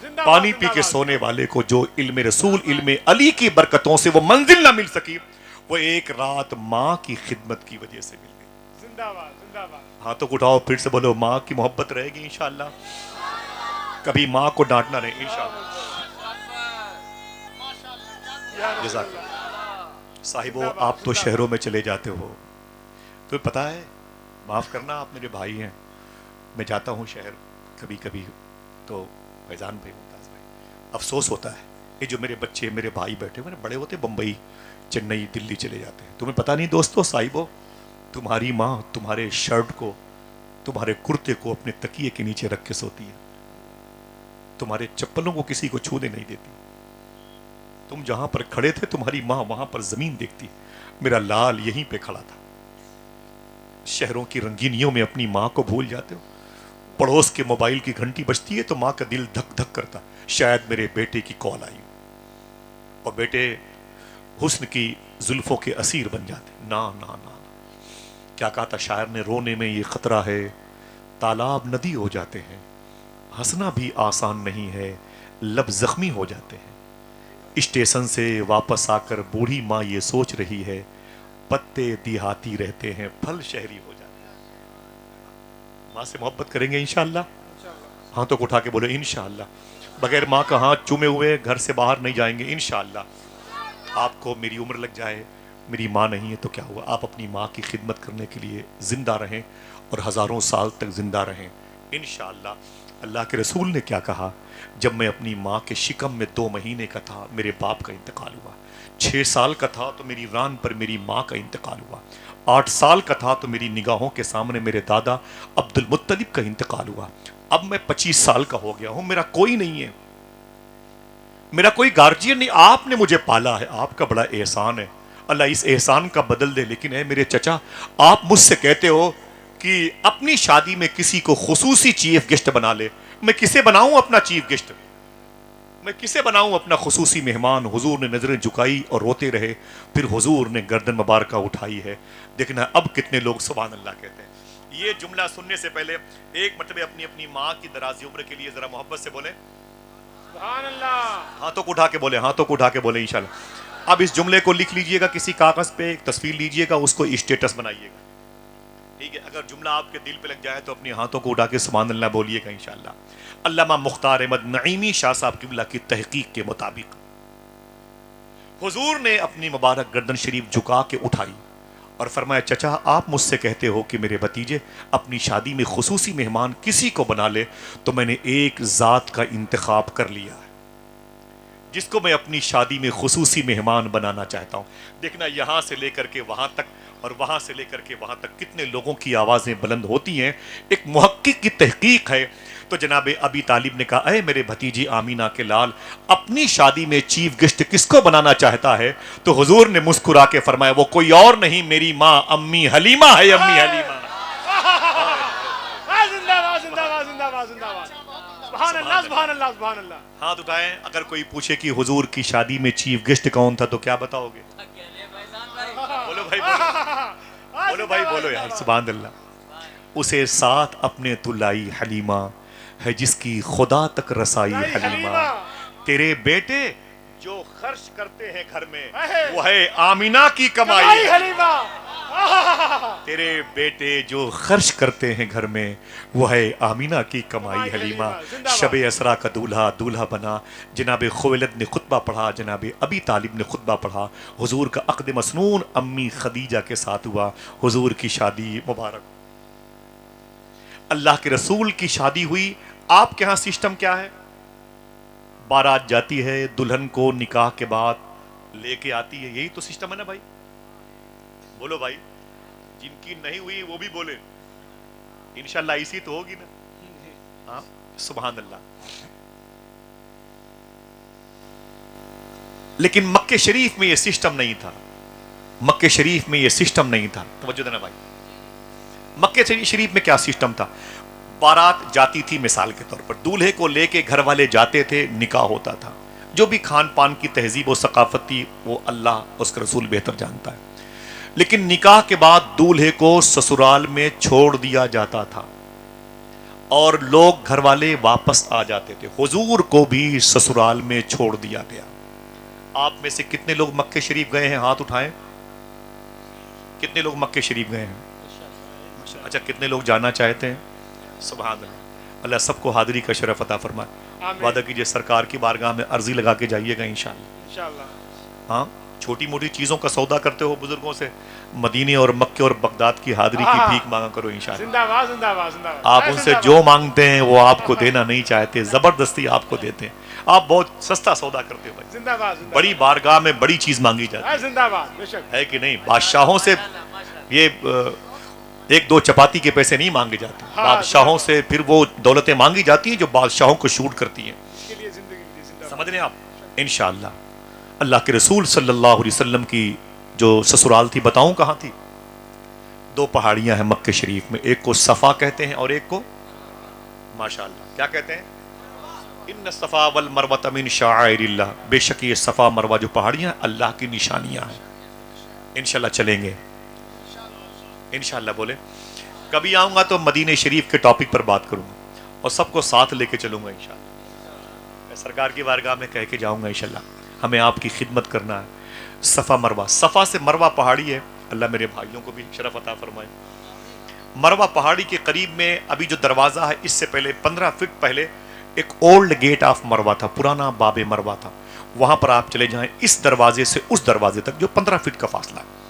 S3: زندہ
S1: پانی
S3: باد،
S1: پی
S3: زندہ
S1: کے
S3: باد۔
S1: سونے والے کو جو علم رسول علم علی کی برکتوں سے وہ منزل نہ مل سکی، وہ ایک رات ماں کی خدمت کی وجہ سے مل گئی۔
S3: زندہ باد، زندہ باد۔
S1: ہاتھوں کو اٹھاؤ، پھر سے بولو، ماں کی محبت رہے گی انشاءاللہ، کبھی ماں کو ڈانٹنا نہیں انشاءاللہ۔
S3: یا رسول
S1: جزاک
S3: اللہ۔
S1: صاحبو،
S3: زندہ باد،
S1: آپ تو
S3: زندہ
S1: شہروں میں چلے جاتے ہو، تو پتہ ہے، معاف کرنا آپ میرے بھائی ہیں، میں جاتا ہوں شہر کبھی کبھی تو فیضان بھائی، ممتاز بھائی، افسوس ہوتا ہے، یہ جو میرے بچے میرے بھائی بیٹھے ہوئے بڑے ہوتے بمبئی چنئی دلی چلے جاتے ہیں، تمہیں پتہ نہیں دوستو صاحبو، تمہاری ماں تمہارے شرٹ کو تمہارے کرتے کو اپنے تکیے کے نیچے رکھ کے سوتی ہے، تمہارے چپلوں کو کسی کو چھونے نہیں دیتی، تم جہاں پر کھڑے تھے تمہاری ماں وہاں پر زمین دیکھتی، میرا لال یہیں پہ کھڑا تھا۔ شہروں کی رنگینیوں میں اپنی ماں کو بھول جاتے ہو، پڑوس کے موبائل کی گھنٹی بجتی ہے تو ماں کا دل دھک دھک کرتا، شاید میرے بیٹے کی کال آئی، اور بیٹے حسن کی زلفوں کے اسیر بن جاتے، نا نا نا، کیا کہا تھا شاعر نے، رونے میں یہ خطرہ ہے تالاب ندی ہو جاتے ہیں، ہنسنا بھی آسان نہیں ہے لب زخمی ہو جاتے ہیں، اسٹیشن سے واپس آ کر بوڑھی ماں یہ سوچ رہی ہے پتے دیہاتی رہتے ہیں پھل شہری ہو جاتے ہیں۔ ماں سے محبت کریں گے انشاءاللہ، ہاتھوں کو اٹھا کے بولو انشاءاللہ، بغیر ماں کا ہاتھ چومے ہوئے گھر سے باہر نہیں جائیں گے انشاءاللہ۔ آپ کو میری عمر لگ جائے، میری ماں نہیں ہے تو کیا ہوا، آپ اپنی ماں کی خدمت کرنے کے لیے زندہ رہیں اور ہزاروں سال تک زندہ رہیں انشاءاللہ۔ اللہ کے رسول نے کیا کہا، جب میں اپنی ماں کے شکم میں 2 مہینے کا تھا میرے باپ کا انتقال ہوا، 6 سال کا تھا تو میری ران پر میری ماں کا انتقال ہوا، 8 سال کا تھا تو میری نگاہوں کے سامنے میرے دادا عبد المطلب کا انتقال ہوا، اب میں 25 سال کا ہو گیا ہوں، میرا کوئی نہیں ہے، میرا کوئی گارجین نہیں، آپ نے مجھے پالا ہے، آپ کا بڑا احسان ہے، اللہ اس احسان کا بدل دے۔ لیکن اے میرے چچا، آپ مجھ سے کہتے ہو کہ اپنی شادی میں کسی کو خصوصی چیف گیسٹ بنا لے، میں کسے بناؤں اپنا چیف گیسٹ، میں کسے بناؤں اپنا خصوصی مہمان؟ حضور نے نظریں جھکائی اور روتے رہے، پھر حضور نے گردن مبارکہ اٹھائی ہے۔ دیکھنا اب کتنے لوگ سبحان اللہ کہتے ہیں۔ یہ جملہ سننے سے پہلے ایک مرتبہ اپنی اپنی ماں کی درازی عمر کے لیے ذرا محبت سے بولیں
S3: سبحان اللہ۔
S1: ہاتھوں کو اٹھا کے بولیں، ہاتھوں کو اٹھا کے بولیں انشاءاللہ۔ اب اس جملے کو لکھ لیجئے گا کسی کاغذ پہ، ایک تصویر لیجئے گا، اس کو اسٹیٹس بنائیے گا، ٹھیک ہے؟ اگر جملہ آپ کے دل پہ لگ جائے تو اپنے ہاتھوں کو اٹھا کے سبحان اللہ بولیے گا انشاءاللہ۔ علامہ مختار احمد نعیمی شاہ صاحب قبلہ کی تحقیق کے مطابق حضور نے اپنی مبارک گردن شریف جھکا کے اٹھائی اور فرمایا، چچا آپ مجھ سے کہتے ہو کہ میرے بھتیجے اپنی شادی میں خصوصی مہمان کسی کو بنا لے، تو میں نے ایک ذات کا انتخاب کر لیا ہے جس کو میں اپنی شادی میں خصوصی مہمان بنانا چاہتا ہوں۔ دیکھنا یہاں سے لے کر کے وہاں تک اور وہاں سے لے کر کے وہاں تک کتنے لوگوں کی آوازیں بلند ہوتی ہیں، ایک محقق کی تحقیق ہے۔ تو جناب ابی طالب نے کہا، اے میرے بھتیجی آمینہ کے لال، اپنی شادی میں چیف گیسٹ کس کو بنانا چاہتا ہے؟ تو حضور نے مسکرا کے فرمایا، وہ کوئی اور نہیں، میری ماں امی حلیمہ ہے، امی حلیمہ۔
S3: زندہ باد، زندہ باد، زندہ باد، زندہ باد۔ سبحان اللہ، سبحان اللہ، سبحان اللہ۔
S1: ہاتھ اٹھائیں، اگر کوئی پوچھے کہ حضور کی شادی میں چیف گیسٹ کون تھا تو کیا بتاؤ گے؟ بولو بھائی، بولو بولو بھائی، بولو یار، سبحان اللہ۔ اسے ساتھ اپنے تو لائی حلیمہ، ہے جس کی خدا تک رسائی حلیمہ، تیرے بیٹے جو خرچ کرتے ہیں گھر میں وہ ہے آمینہ کی کمائی
S3: حلیمہ۔
S1: تیرے بیٹے جو خرچ کرتے ہیں گھر میں وہ ہے آمینہ کی کمائی حلیمہ۔ شب اسرا کا دولہا دولہا بنا، جناب خویلد نے خطبہ پڑھا، جناب ابی طالب نے خطبہ پڑھا، حضور کا عقد مسنون امی خدیجہ کے ساتھ ہوا، حضور کی شادی مبارک، اللہ کے رسول کی شادی ہوئی۔ آپ کے ہاں سسٹم کیا ہے؟ بارات جاتی ہے، دلہن کو نکاح کے بعد لے کے آتی ہے، یہی تو سسٹم ہے نا بھائی؟ بولو بھائی، جن کی نہیں ہوئی وہ بھی بولے انشاءاللہ، اسی تو ہوگی نا؟ ہاں سبحان اللہ۔ لیکن مکہ شریف میں یہ سسٹم نہیں تھا، مکہ شریف میں یہ سسٹم نہیں تھا، توجہ دینا بھائی۔ مکہ شریف میں کیا سسٹم تھا؟ بارات جاتی تھی، مثال کے طور پر دولہے کو لے کے گھر والے جاتے تھے، نکاح ہوتا تھا، جو بھی کھان پان کی تہذیب و ثقافت تھی وہ اللہ اس کا رسول بہتر جانتا ہے، لیکن نکاح کے بعد دولہے کو سسرال میں چھوڑ دیا جاتا تھا، اور لوگ گھر والے واپس آ جاتے تھے. حضور کو بھی سسرال میں چھوڑ دیا گیا. آپ میں سے کتنے لوگ مکہ شریف گئے ہیں؟ ہاتھ اٹھائیں. کتنے لوگ مکہ شریف گئے ہیں؟ اچھا کتنے لوگ جانا چاہتے ہیں؟ سبحان اللہ. اللہ سب کو حاضری کا شرف عطا فرمائے.
S3: آمین.
S1: وعدہ کیجئے سرکار کی بارگاہ میں عرضی لگا کے جائیے گا انشاءاللہ.
S3: انشاءاللہ.
S1: ہاں چھوٹی موٹی چیزوں کا سودا کرتے ہو بزرگوں سے، مدینے اور مکے اور بغداد کی حاضری کی بھیک مانگا کرو انشاءاللہ.
S3: زندہ باد زندہ باد زندہ باد.
S1: آپ ان سے جو مانگتے ہیں وہ آپ کو دینا نہیں چاہتے، زبردستی آپ کو دیتے ہیں. آپ بہت سستا سودا کرتے ہو بھائی.
S3: زندہ باد زندہ
S1: بڑی بارگاہ میں بڑی چیز مانگی جاتی
S3: باد. زندہ باد بے شک.
S1: ہے کہ نہیں؟ بادشاہوں سے یہ ایک دو چپاتی کے پیسے نہیں مانگے جاتے. بادشاہوں سے پھر وہ دولتیں مانگی جاتی ہیں جو بادشاہوں کو شوٹ کرتی ہیں.
S3: اس کے لیے زندگی دی. زندہ باد.
S1: سمجھ رہے ہیں آپ؟ انشاءاللہ. اللہ کے رسول صلی اللہ علیہ وسلم کی جو سسرال تھی بتاؤں کہاں تھی؟ 2 پہاڑیاں ہیں مکہ شریف میں، ایک کو صفا کہتے ہیں اور ایک کو ماشاءاللہ کیا کہتے ہیں؟ ان الصفا والمروہ من شعائر اللہ. بے شک یہ صفا مروہ جو پہاڑیاں ہیں اللہ کی نشانیاں ہیں. انشاءاللہ چلیں گے انشاءاللہ. بولے کبھی آؤں گا تو مدینہ شریف کے ٹاپک پر بات کروں گا اور سب کو ساتھ لے کے چلوں گا انشاءاللہ. میں سرکار کی بارگاہ میں کہہ کے جاؤں گا انشاءاللہ. ہمیں آپ کی خدمت کرنا ہے. صفا مروہ، صفا سے مروہ پہاڑی ہے. اللہ میرے بھائیوں کو بھی شرف عطا فرمائے. مروہ پہاڑی کے قریب میں ابھی جو دروازہ ہے اس سے پہلے 15 فٹ پہلے ایک اولڈ گیٹ آف مروہ تھا، پرانا باب مروہ تھا. وہاں پر آپ چلے جائیں اس دروازے سے اس دروازے تک جو 15 فٹ کا فاصلہ ہے،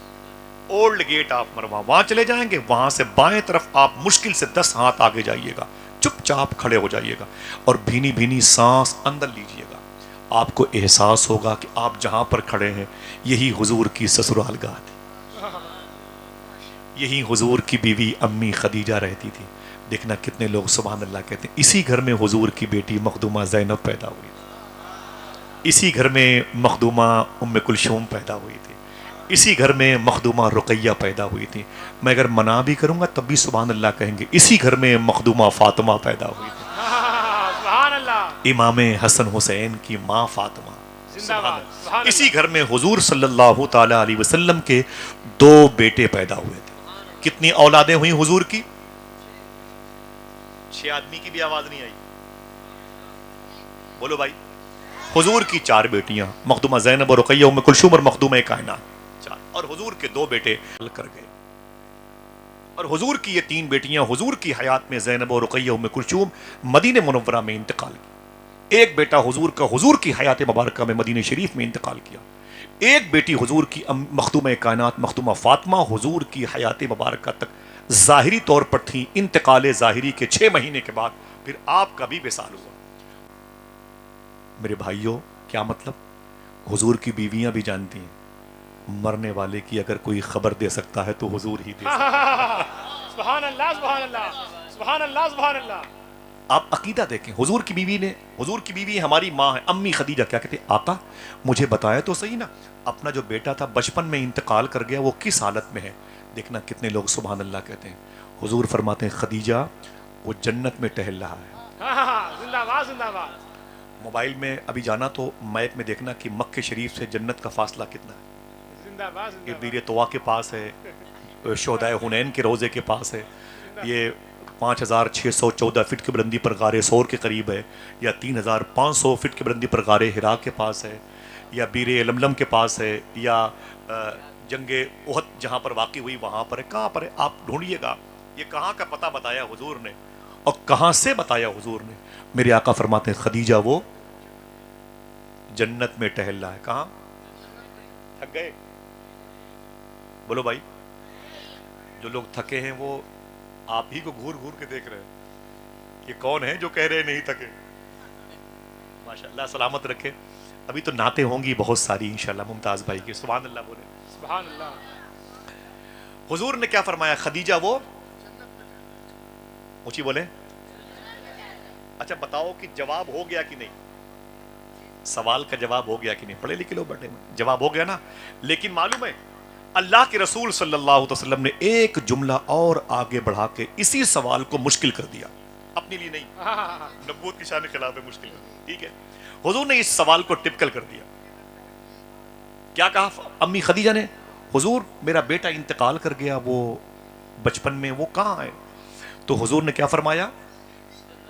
S1: اولڈ گیٹ آف مروہ. وہاں چلے جائیں گے، وہاں سے بائیں طرف آپ مشکل سے 10 ہاتھ آگے جائیے گا، چپ چاپ کھڑے ہو جائیے گا اور بھینی بھینی سانس اندر لیجیے گا. آپ کو احساس ہوگا کہ آپ جہاں پر کھڑے ہیں یہی حضور کی سسرال گاہ تھی، یہی حضور کی بیوی امی خدیجہ رہتی تھی. دیکھنا کتنے لوگ سبحان اللہ کہتے ہیں. اسی گھر میں حضور کی بیٹی مخدومہ زینب پیدا ہوئی تھی، اسی گھر میں مخدومہ ام کلثوم پیدا ہوئی تھی، اسی گھر میں مخدومہ رقیہ پیدا ہوئی تھی. میں اگر منع بھی کروں گا تب بھی سبحان اللہ کہیں گے. اسی گھر میں مخدومہ فاطمہ پیدا ہوئی تھی،
S3: سبحان اللہ.
S1: امام حسن حسین کی ماں فاطمہ.
S3: زندہ باد. سبحان اللہ.
S1: اسی گھر میں حضور صلی اللہ تعالی علیہ وسلم کے 2 بیٹے پیدا ہوئے تھے. کتنی اولادیں ہوئیں حضور کی؟ 6 آدمی کی بھی آواز نہیں آئی. بولو بھائی. حضور کی 4 بیٹیاں، مخدومہ زینب اور رقیہ ام کلثوم اور مخدومہ کائنات 4. اور حضور کے 2 بیٹے کر گئے. اور حضور کی یہ 3 بیٹیاں حضور کی حیات میں زینب اور رقیہ ام کلثوم مدینہ منورہ میں انتقال کی. ایک بیٹا حضور کا حضور کی حیات مبارکہ میں مدینہ شریف میں انتقال کیا. ایک بیٹی حضور کی مخدومہ کائنات مخدومہ فاطمہ حضور کی حیات مبارکہ تک ظاہری طور پر تھی. انتقال ظاہری کے 6 مہینے کے بعد پھر آپ کا بھی وصال ہوا. میرے بھائیوں کیا مطلب؟ حضور کی بیویاں بھی جانتی ہیں مرنے والے کی اگر کوئی خبر دے سکتا ہے تو حضور ہی دے سکتا ہے.
S3: سبحان اللہ سبحان اللہ سبحان اللہ سبحان اللہ.
S1: آپ عقیدہ دیکھیں. حضور کی بیوی ہماری ماں ہے امی خدیجہ. کیا کہتے ہیں؟ آقا مجھے بتایا تو صحیح نا اپنا جو بیٹا تھا بچپن میں انتقال کر گیا وہ کس حالت میں ہے؟ دیکھنا کتنے لوگ سبحان اللہ کہتے ہیں. حضور فرماتے ہیں خدیجہ وہ جنت میں ٹہل رہا ہے.
S3: زندہ باد زندہ باد.
S1: موبائل میں ابھی جانا تو میپ میں دیکھنا کہ مکہ شریف سے جنت کا فاصلہ کتنا ہے.
S3: زندہ باد زندہ
S1: یہ
S3: باد.
S1: بیر طوا کے پاس ہے، شہدائے حنین کے روضے کے پاس ہے، یہ 5614 فٹ کی بلندی پر غار سور کے قریب ہے، یا 3500 فٹ کی بلندی پر غار ہرا کے پاس ہے، یا بیر لملم کے پاس ہے، یا جنگ احد جہاں پر واقع ہوئی وہاں پر ہے. کہاں پر ہے آپ ڈھونڈیے گا. یہ کہاں کا پتہ بتایا حضور نے اور کہاں سے بتایا حضور نے. میرے آقا فرماتے ہیں خدیجہ وہ جنت میں ٹہل رہا ہے. کہاں؟ تھک گئے؟ بولو بھائی. جو لوگ تھکے ہیں وہ آپ ہی کو گھور گھور کے دیکھ رہے ہیں. یہ کون ہے جو کہہ رہے نہیں تھکے؟ ماشاءاللہ سلامت رکھے. ابھی تو نعتیں ہوں گی بہت ساری انشاءاللہ ممتاز بھائی کی. سبحان اللہ بولے.
S3: سبحان اللہ.
S1: حضور نے کیا فرمایا؟ خدیجہ وہ اونچی بولے. اچھا بتاؤ کہ جواب ہو گیا کہ نہیں؟ سوال کا جواب ہو گیا کہ نہیں؟ پڑھے لکھے لوگ بیٹھے ہیں، جواب ہو گیا نا. لیکن معلوم ہے اللہ کے رسول صلی اللہ علیہ وسلم نے ایک جملہ اور آگے بڑھا کے اسی سوال کو مشکل کر دیا. اپنے لیے نہیں، نبوت کی شان کے خلاف مشکل کر دیا. ٹھیک ہے، حضور نے اس سوال کو ٹپکل کر دیا. کیا کہا امی خدیجہ نے؟ حضور میرا بیٹا انتقال کر گیا، وہ بچپن میں وہ کہاں ہے؟ تو حضور نے کیا فرمایا؟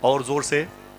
S1: اور زور سے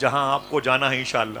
S1: جہاں آپ کو جانا ہے انشاءاللہ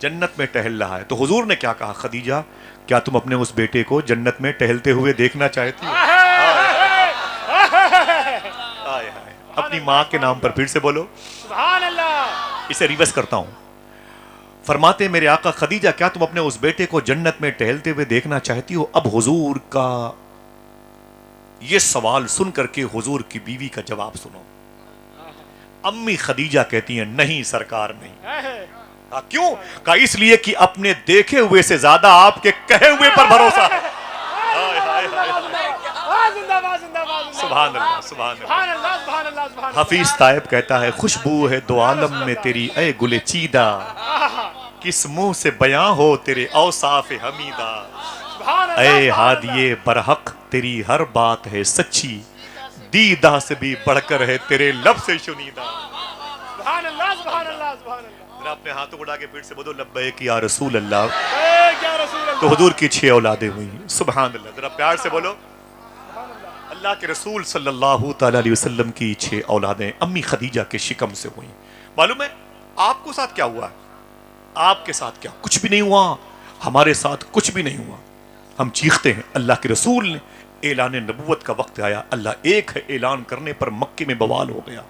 S1: جنت میں ٹہل رہا ہے. تو حضور نے کیا کہا؟ خدیجہ کیا تم اپنے اس بیٹے کو جنت میں ٹہلتے ہوئے دیکھنا چاہتی ہو؟ آئے ہائے. اپنی ماں کے نام پر پھر سے بولو.
S3: سبحان اللہ.
S1: اسے ریورس کرتا ہوں. فرماتے میرے آقا خدیجہ کیا تم اپنے اس بیٹے کو جنت میں ٹہلتے ہوئے دیکھنا چاہتی ہو؟ اب حضور کا یہ سوال سن کر کے حضور کی بیوی کا جواب سنو. امی خدیجہ کہتی ہیں نہیں سرکار نہیں. کہا کیوں؟ کہا اس لیے کہ اپنے دیکھے ہوئے سے زیادہ آپ کے کہے ہوئے پر بھروسہ ہے. سبحان اللہ سبحان اللہ. حفیظ طائب کہتا ہے خوشبو ہے دو عالم میں تیری اے گل چیدہ، کس منہ سے بیاں ہو تیرے اوصاف حمیدہ. اے ہادیے برحق تیری ہر بات ہے سچی، دیدہ سے بھی بڑھ کر ہے تیرے لب سے شنیدہ.
S3: سبحان اللہ سبحان اللہ سبحان اللہ.
S1: ذرا اپنے ہاتھوں کو اڑا کے پیٹ سے بولو لبیک یا رسول اللہ.
S3: یا رسول اللہ.
S1: تو حضور کی 6 اولادیں ہوئی. سبحان اللہ. ذرا پیار سے بولو اللہ کے رسول صلی اللہ تعالی علیہ وسلم کی 6 اولادیں امی خدیجہ کے شکم سے ہوئیں. معلوم ہے آپ کو ساتھ کیا ہوا؟ آپ کے ساتھ کیا؟ کچھ بھی نہیں ہوا. ہمارے ساتھ کچھ بھی نہیں ہوا. ہم چیختے ہیں اللہ کے رسول نے اعلان نبوت کا وقت آیا، اللہ ایک ہے اعلان کرنے پر مکے میں بوال ہو گیا.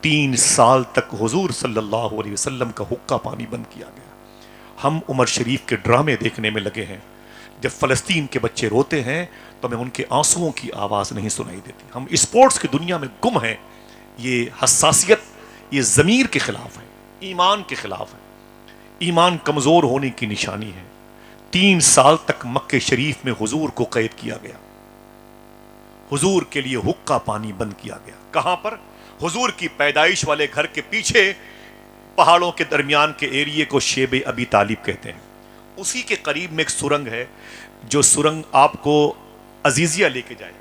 S1: 3 سال تک حضور صلی اللہ علیہ وسلم کا حقہ پانی بند کیا گیا. ہم عمر شریف کے ڈرامے دیکھنے میں لگے ہیں. جب فلسطین کے بچے روتے ہیں تو ہمیں ان کے آنسوؤں کی آواز نہیں سنائی دیتی. ہم اسپورٹس کی دنیا میں گم ہیں. یہ حساسیت یہ ضمیر کے خلاف ہے، ایمان کے خلاف ہے. ایمان کمزور ہونے کی نشانی ہے. 3 سال تک مکہ شریف میں حضور کو قید کیا گیا. حضور کے لیے حقہ پانی بند کیا گیا. کہاں پر؟ حضور کی پیدائش والے گھر کے پیچھے پہاڑوں کے درمیان کے ایریے کو شیب ابی طالب کہتے ہیں. اسی کے قریب میں ایک سرنگ ہے جو سرنگ آپ کو عزیزیہ لے کے جائے.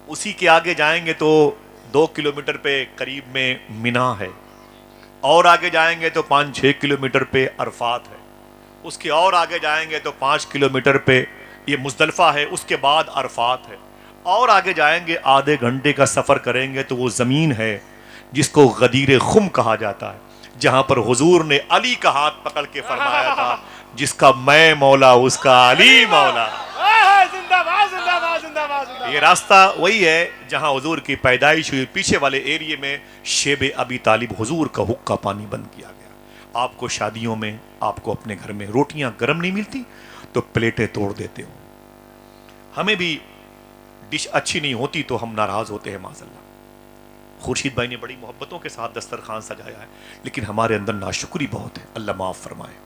S1: اسی کے آگے جائیں گے تو 2 کلومیٹر پہ قریب میں مینا ہے، اور آگے جائیں گے تو 5-6 کلومیٹر پہ عرفات ہے. اس کے اور آگے جائیں گے تو 5 کلومیٹر پہ یہ مزدلفہ ہے. اس کے بعد عرفات ہے. اور آگے جائیں گے آدھے گھنٹے کا سفر کریں گے تو وہ زمین ہے جس کو غدیر خم کہا جاتا ہے، جہاں پر حضور نے علی کا ہاتھ پکڑ کے فرمایا تھا جس کا میں مولا اس کا علی مولا. یہ راستہ وہی ہے جہاں حضور کی پیدائش ہوئی. پیچھے والے ایریے میں شیب ابی طالب حضور کا حقہ پانی بند کیا گیا. آپ کو شادیوں میں آپ کو اپنے گھر میں روٹیاں گرم نہیں ملتی تو پلیٹیں توڑ دیتے ہو. ہمیں بھی ڈش اچھی نہیں ہوتی تو ہم ناراض ہوتے ہیں معاذ اللہ. خورشید بھائی نے بڑی محبتوں کے ساتھ دسترخوان سجایا ہے لیکن ہمارے اندر ناشکری بہت ہے. اللہ معاف فرمائے.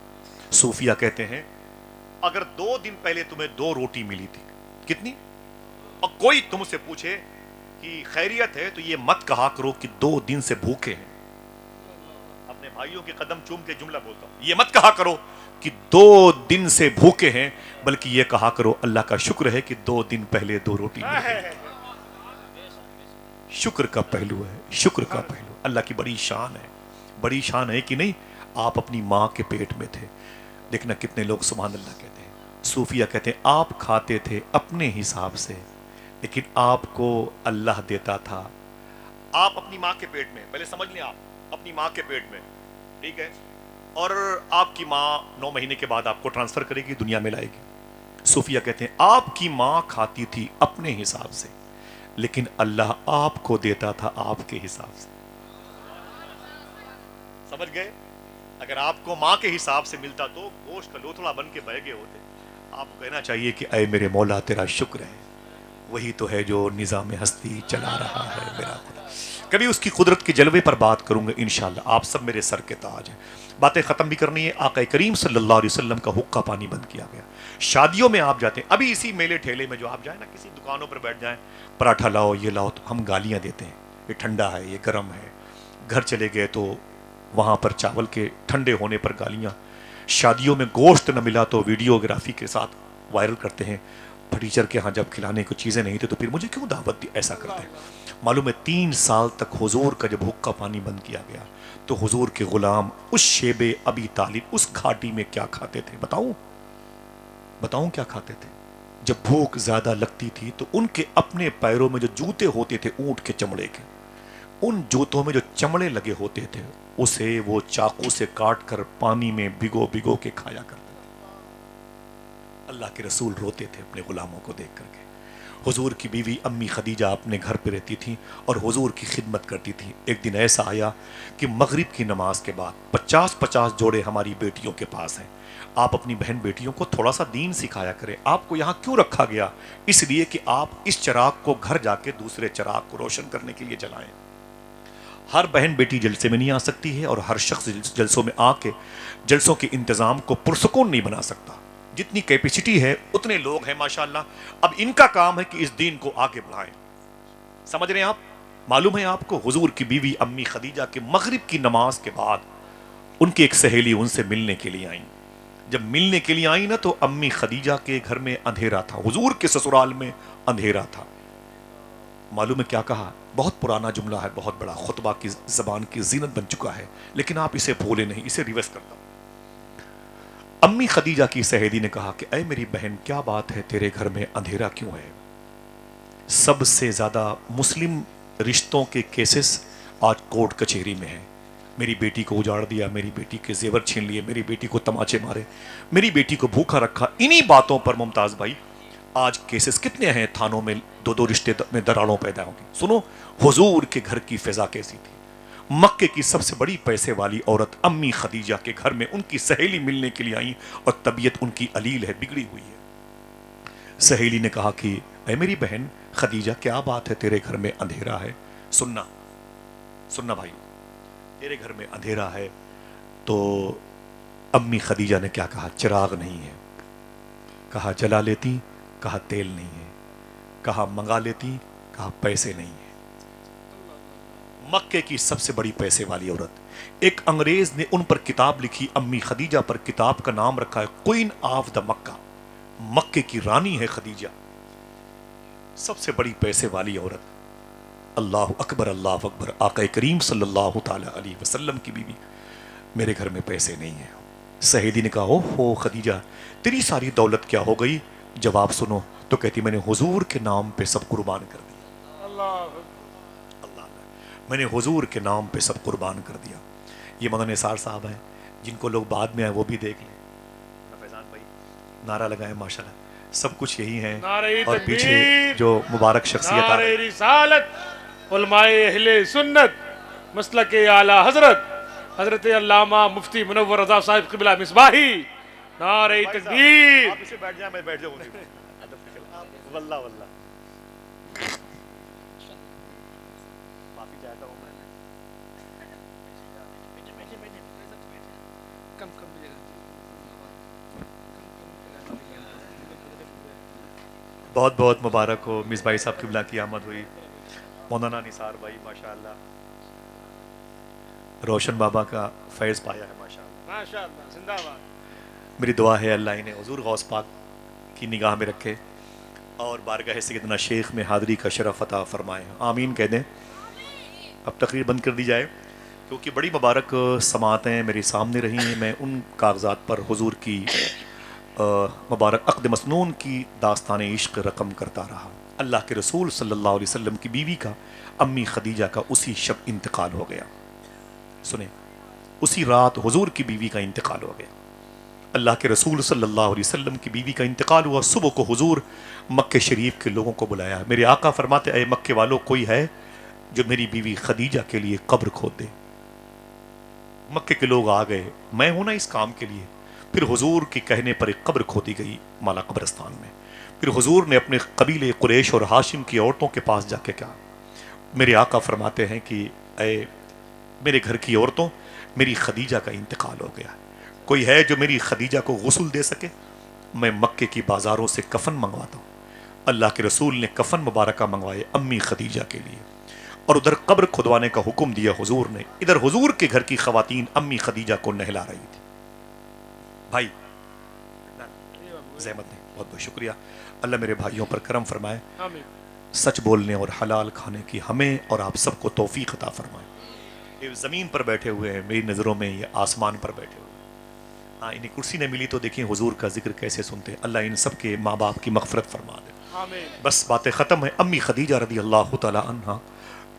S1: صوفیہ کہتے ہیں اگر 2 دن پہلے تمہیں 2 روٹی ملی تھی، کتنی، اور کوئی تم سے پوچھے کہ خیریت ہے تو یہ مت کہا کرو کہ 2 دن سے بھوکے ہیں. اپنے بھائیوں کے قدم چوم کے جملہ بولتا ہوں، یہ مت کہا کرو کہ 2 دن سے بھوکے ہیں، بلکہ یہ کہا کرو اللہ کا شکر ہے کہ 2 دن پہلے 2 روٹی مل گئی. شکر کا پہلو ہے، شکر کا پہلو. اللہ کی بڑی شان ہے، بڑی شان ہے کہ نہیں. آپ اپنی ماں کے پیٹ میں تھے. دیکھنا کتنے لوگ سبحان اللہ کہتے ہیں. صوفیہ کہتے ہیں آپ کھاتے تھے اپنے حساب سے لیکن آپ کو اللہ دیتا تھا. آپ اپنی ماں کے پیٹ میں، پہلے سمجھ لیں آپ اپنی ماں کے پیٹ میں، ٹھیک ہے، اور آپ کی ماں 9 مہینے کے بعد آپ کو ٹرانسفر کرے گی، دنیا میں لائے گی. صوفیہ کہتے ہیں آپ کی ماں کھاتی تھی اپنے حساب سے لیکن اللہ آپ کو دیتا تھا آپ کے حساب سے. سمجھ گئے؟ اگر آپ کو ماں کے حساب سے ملتا تو گوشت کا لوتھڑا بن کے بہ گئے ہوتے. آپ کو کہنا چاہیے کہ اے میرے مولا تیرا شکر ہے، وہی تو ہے جو نظام ہستی چلا رہا ہے میرا خدا. کبھی اس کی قدرت کے جلوے پر بات کروں گا انشاءاللہ. آپ سب میرے سر کے تاج ہیں. باتیں ختم بھی کرنی ہے. آقا کریم صلی اللہ علیہ وسلم کا حقہ پانی بند کیا گیا. شادیوں میں آپ جاتے ہیں، ابھی اسی میلے ٹھیلے میں جو آپ جائیں نا، کسی دکانوں پر بیٹھ جائیں، پراٹھا لاؤ یہ لاؤ، تو ہم گالیاں دیتے ہیں، یہ ٹھنڈا ہے یہ گرم ہے. گھر چلے گئے تو وہاں پر چاول کے ٹھنڈے ہونے پر گالیاں. شادیوں میں گوشت نہ ملا تو ویڈیوگرافی کے ساتھ وائرل کرتے ہیں. پھٹیچر کے ہاں جب کھلانے کو چیزیں نہیں تھی تو پھر مجھے کیوں دعوت دی، ایسا کرتے ہیں. معلوم ہے 3 سال تک حضور کا جب حقہ پانی بند کیا گیا تو حضور کے غلام اس شیب ابی طالب اس گھاٹی میں کیا کھاتے تھے؟ بتاؤں کیا کھاتے تھے؟ جب بھوک زیادہ لگتی تھی تو ان کے اپنے پیروں میں جو جوتے ہوتے تھے اونٹ کے چمڑے کے، ان جوتوں میں جو چمڑے لگے ہوتے تھے اسے وہ چاقو سے کاٹ کر پانی میں بھگو بھگو کے کھایا کرتے تھے۔ اللہ کے رسول روتے تھے اپنے غلاموں کو دیکھ کر کے۔ حضور کی بیوی امی خدیجہ اپنے گھر پہ رہتی تھی اور حضور کی خدمت کرتی تھی۔ ایک دن ایسا آیا کہ مغرب کی نماز کے بعد 50 جوڑے ہماری بیٹیوں کے پاس ہیں، آپ اپنی بہن بیٹیوں کو تھوڑا سا دین سکھایا کریں۔ آپ کو یہاں کیوں رکھا گیا؟ اس لیے کہ آپ اس چراغ کو گھر جا کے دوسرے چراغ کو روشن کرنے کے لیے جلائیں۔ ہر بہن بیٹی جلسے میں نہیں آ سکتی ہے اور ہر شخص جلسوں میں آ کے جلسوں کے انتظام کو پرسکون نہیں بنا سکتا۔ جتنی کیپیسٹی ہے اتنے لوگ ہیں ماشاءاللہ، اب ان کا کام ہے کہ اس دین کو آگے بڑھائیں۔ سمجھ رہے ہیں آپ؟ معلوم ہے آپ کو حضور کی بیوی امی خدیجہ کے مغرب کی نماز کے بعد ان کی ایک سہیلی ان سے ملنے کے لیے آئیں۔ جب ملنے کے لیے آئیں نا تو امی خدیجہ کے گھر میں اندھیرا تھا، حضور کے سسرال میں اندھیرا تھا۔ معلوم ہے کیا کہا؟ بہت پرانا جملہ ہے، بہت بڑا خطبہ کی زبان کی زینت بن چکا ہے، لیکن آپ اسے بھولے نہیں، اسے ریورس کرتا ہوں۔ امی خدیجہ کی سہیلی نے کہا کہ اے میری بہن، کیا بات ہے تیرے گھر میں اندھیرا کیوں ہے؟ سب سے زیادہ مسلم رشتوں کے کیسز آج کورٹ کچہری میں ہیں۔ میری بیٹی کو اجاڑ دیا، میری بیٹی کے زیور چھین لیے، میری بیٹی کو تماچے مارے، میری بیٹی کو بھوکا رکھا۔ انہی باتوں پر ممتاز بھائی آج کیسز کتنے ہیں تھانوں میں، دو رشتے میں دراڑوں پیدا ہوں گی۔ سنو حضور کے گھر کی فضا کیسی تھی۔ مکے کی سب سے بڑی پیسے والی عورت امی خدیجہ کے گھر میں ان کی سہیلی ملنے کے لیے آئیں اور طبیعت ان کی علیل ہے، بگڑی ہوئی ہے۔ سہیلی نے کہا کہ اے میری بہن خدیجہ، کیا بات ہے تیرے گھر میں اندھیرا ہے؟ سننا بھائی، تیرے گھر میں اندھیرا ہے۔ تو امی خدیجہ نے کیا کہا؟ چراغ نہیں ہے۔ کہا جلا لیتی، کہا تیل نہیں ہے، کہا منگا لیتی، کہا پیسے نہیں ہیں۔ مکے کی سب سے بڑی پیسے والی عورت، ایک انگریز نے ان پر کتاب لکھی، امی خدیجہ پر کتاب کا نام رکھا ہے کوئین آف دا مکہ، مکے کی رانی ہے خدیجہ، سب سے بڑی پیسے والی عورت۔ اللہ اکبر اللہ اکبر، آقا کریم صلی اللہ تعالی علیہ وسلم کی بیوی، میرے گھر میں پیسے نہیں ہیں۔ سہیلی نے کہا اوہ خدیجہ، تیری ساری دولت کیا ہو گئی؟ جواب سنو تو کہتی میں نے حضور کے نام پہ سب قربان کر دیا۔ اللہ میں نے حضور کے نام پہ سب قربان کر دیا۔ یہ مولانا نثار صاحب ہیں، جن کو لوگ بعد میں آئے وہ بھی دیکھ لیں۔ فیضان بھائی نعرہ لگائیں ماشاءاللہ، سب کچھ یہی ہیں اور پیچھے جو مبارک شخصیت آ رہی،
S3: نعرہ رسالت، علماء اہل سنت، مسلک اعلی حضرت علامہ مفتی منور رضا صاحب قبلہ مصباحی، نعرہ تکبیر۔
S1: آپ اسے بیٹھ جائیں، میں بیٹھ جاؤں گی۔ واللہ واللہ معافی چاہتا ہوں میں۔ بہت بہت مبارک ہو مصباح بھائی صاحب قبلہ کی آمد ہوئی۔ مولانا نثار بھائی ماشاءاللہ روشن بابا کا فیض پایا ہے ماشاءاللہ۔
S3: ماشاءاللہ، زندہ باد۔
S1: میری دعا ہے اللہ انہیں حضور غوث پاک کی نگاہ میں رکھے اور بارگاہ سیدنا شیخ میں حاضری کا شرف عطا فرمائے، آمین کہہ دیں۔ اب تقریر بند کر دی جائے کیونکہ بڑی مبارک سماعتیں میرے سامنے رہی ہیں۔ میں ان کاغذات پر حضور کی مبارک عقد مسنون کی داستان عشق رقم کرتا رہا۔ اللہ کے رسول صلی اللہ علیہ وسلم کی بیوی کا، امی خدیجہ کا اسی شب انتقال ہو گیا۔ سنیں، اسی رات حضور کی بیوی کا انتقال ہو گیا۔ اللہ کے رسول صلی اللہ علیہ وسلم کی بیوی کا انتقال ہوا، صبح کو حضور مکہ شریف کے لوگوں کو بلایا۔ میرے آقا فرماتے اے مکے والوں، کوئی ہے جو میری بیوی خدیجہ کے لیے قبر کھود دے؟ مکے کے لوگ آ گئے، میں ہوں نا اس کام کے لیے۔ پھر حضور کے کہنے پر ایک قبر کھودی گئی مالا قبرستان میں۔ پھر حضور نے اپنے قبیلے قریش اور ہاشم کی عورتوں کے پاس جا کے کہا، میرے آقا فرماتے ہیں کہ اے میرے گھر کی عورتوں، میری خدیجہ کا انتقال ہو گیا، کوئی ہے جو میری خدیجہ کو غسل دے سکے؟ میں مکے کی بازاروں سے کفن منگواتا ہوں۔ اللہ کے رسول نے کفن مبارکہ منگوائے امی خدیجہ کے لیے، اور ادھر قبر کھدوانے کا حکم دیا حضور نے۔ ادھر حضور کے گھر کی خواتین امی خدیجہ کو نہلا رہی تھی۔ بھائی زحمت نہیں، بہت بہت شکریہ۔ اللہ میرے بھائیوں پر کرم فرمائے،
S3: آمین۔
S1: سچ بولنے اور حلال کھانے کی ہمیں اور آپ سب کو توفیق عطا فرمائے۔ یہ زمین پر بیٹھے ہوئے ہیں، میری نظروں میں یہ آسمان پر بیٹھے ہوئے ہیں۔ ہاں انہیں کرسی نہیں ملی تو دیکھیں حضور کا ذکر کیسے سنتے۔ اللہ ان سب کے ماں باپ کی مغفرت فرما دے۔
S3: آمین۔
S1: بس باتیں ختم ہیں۔ امی خدیجہ رضی اللہ تعالی عنہ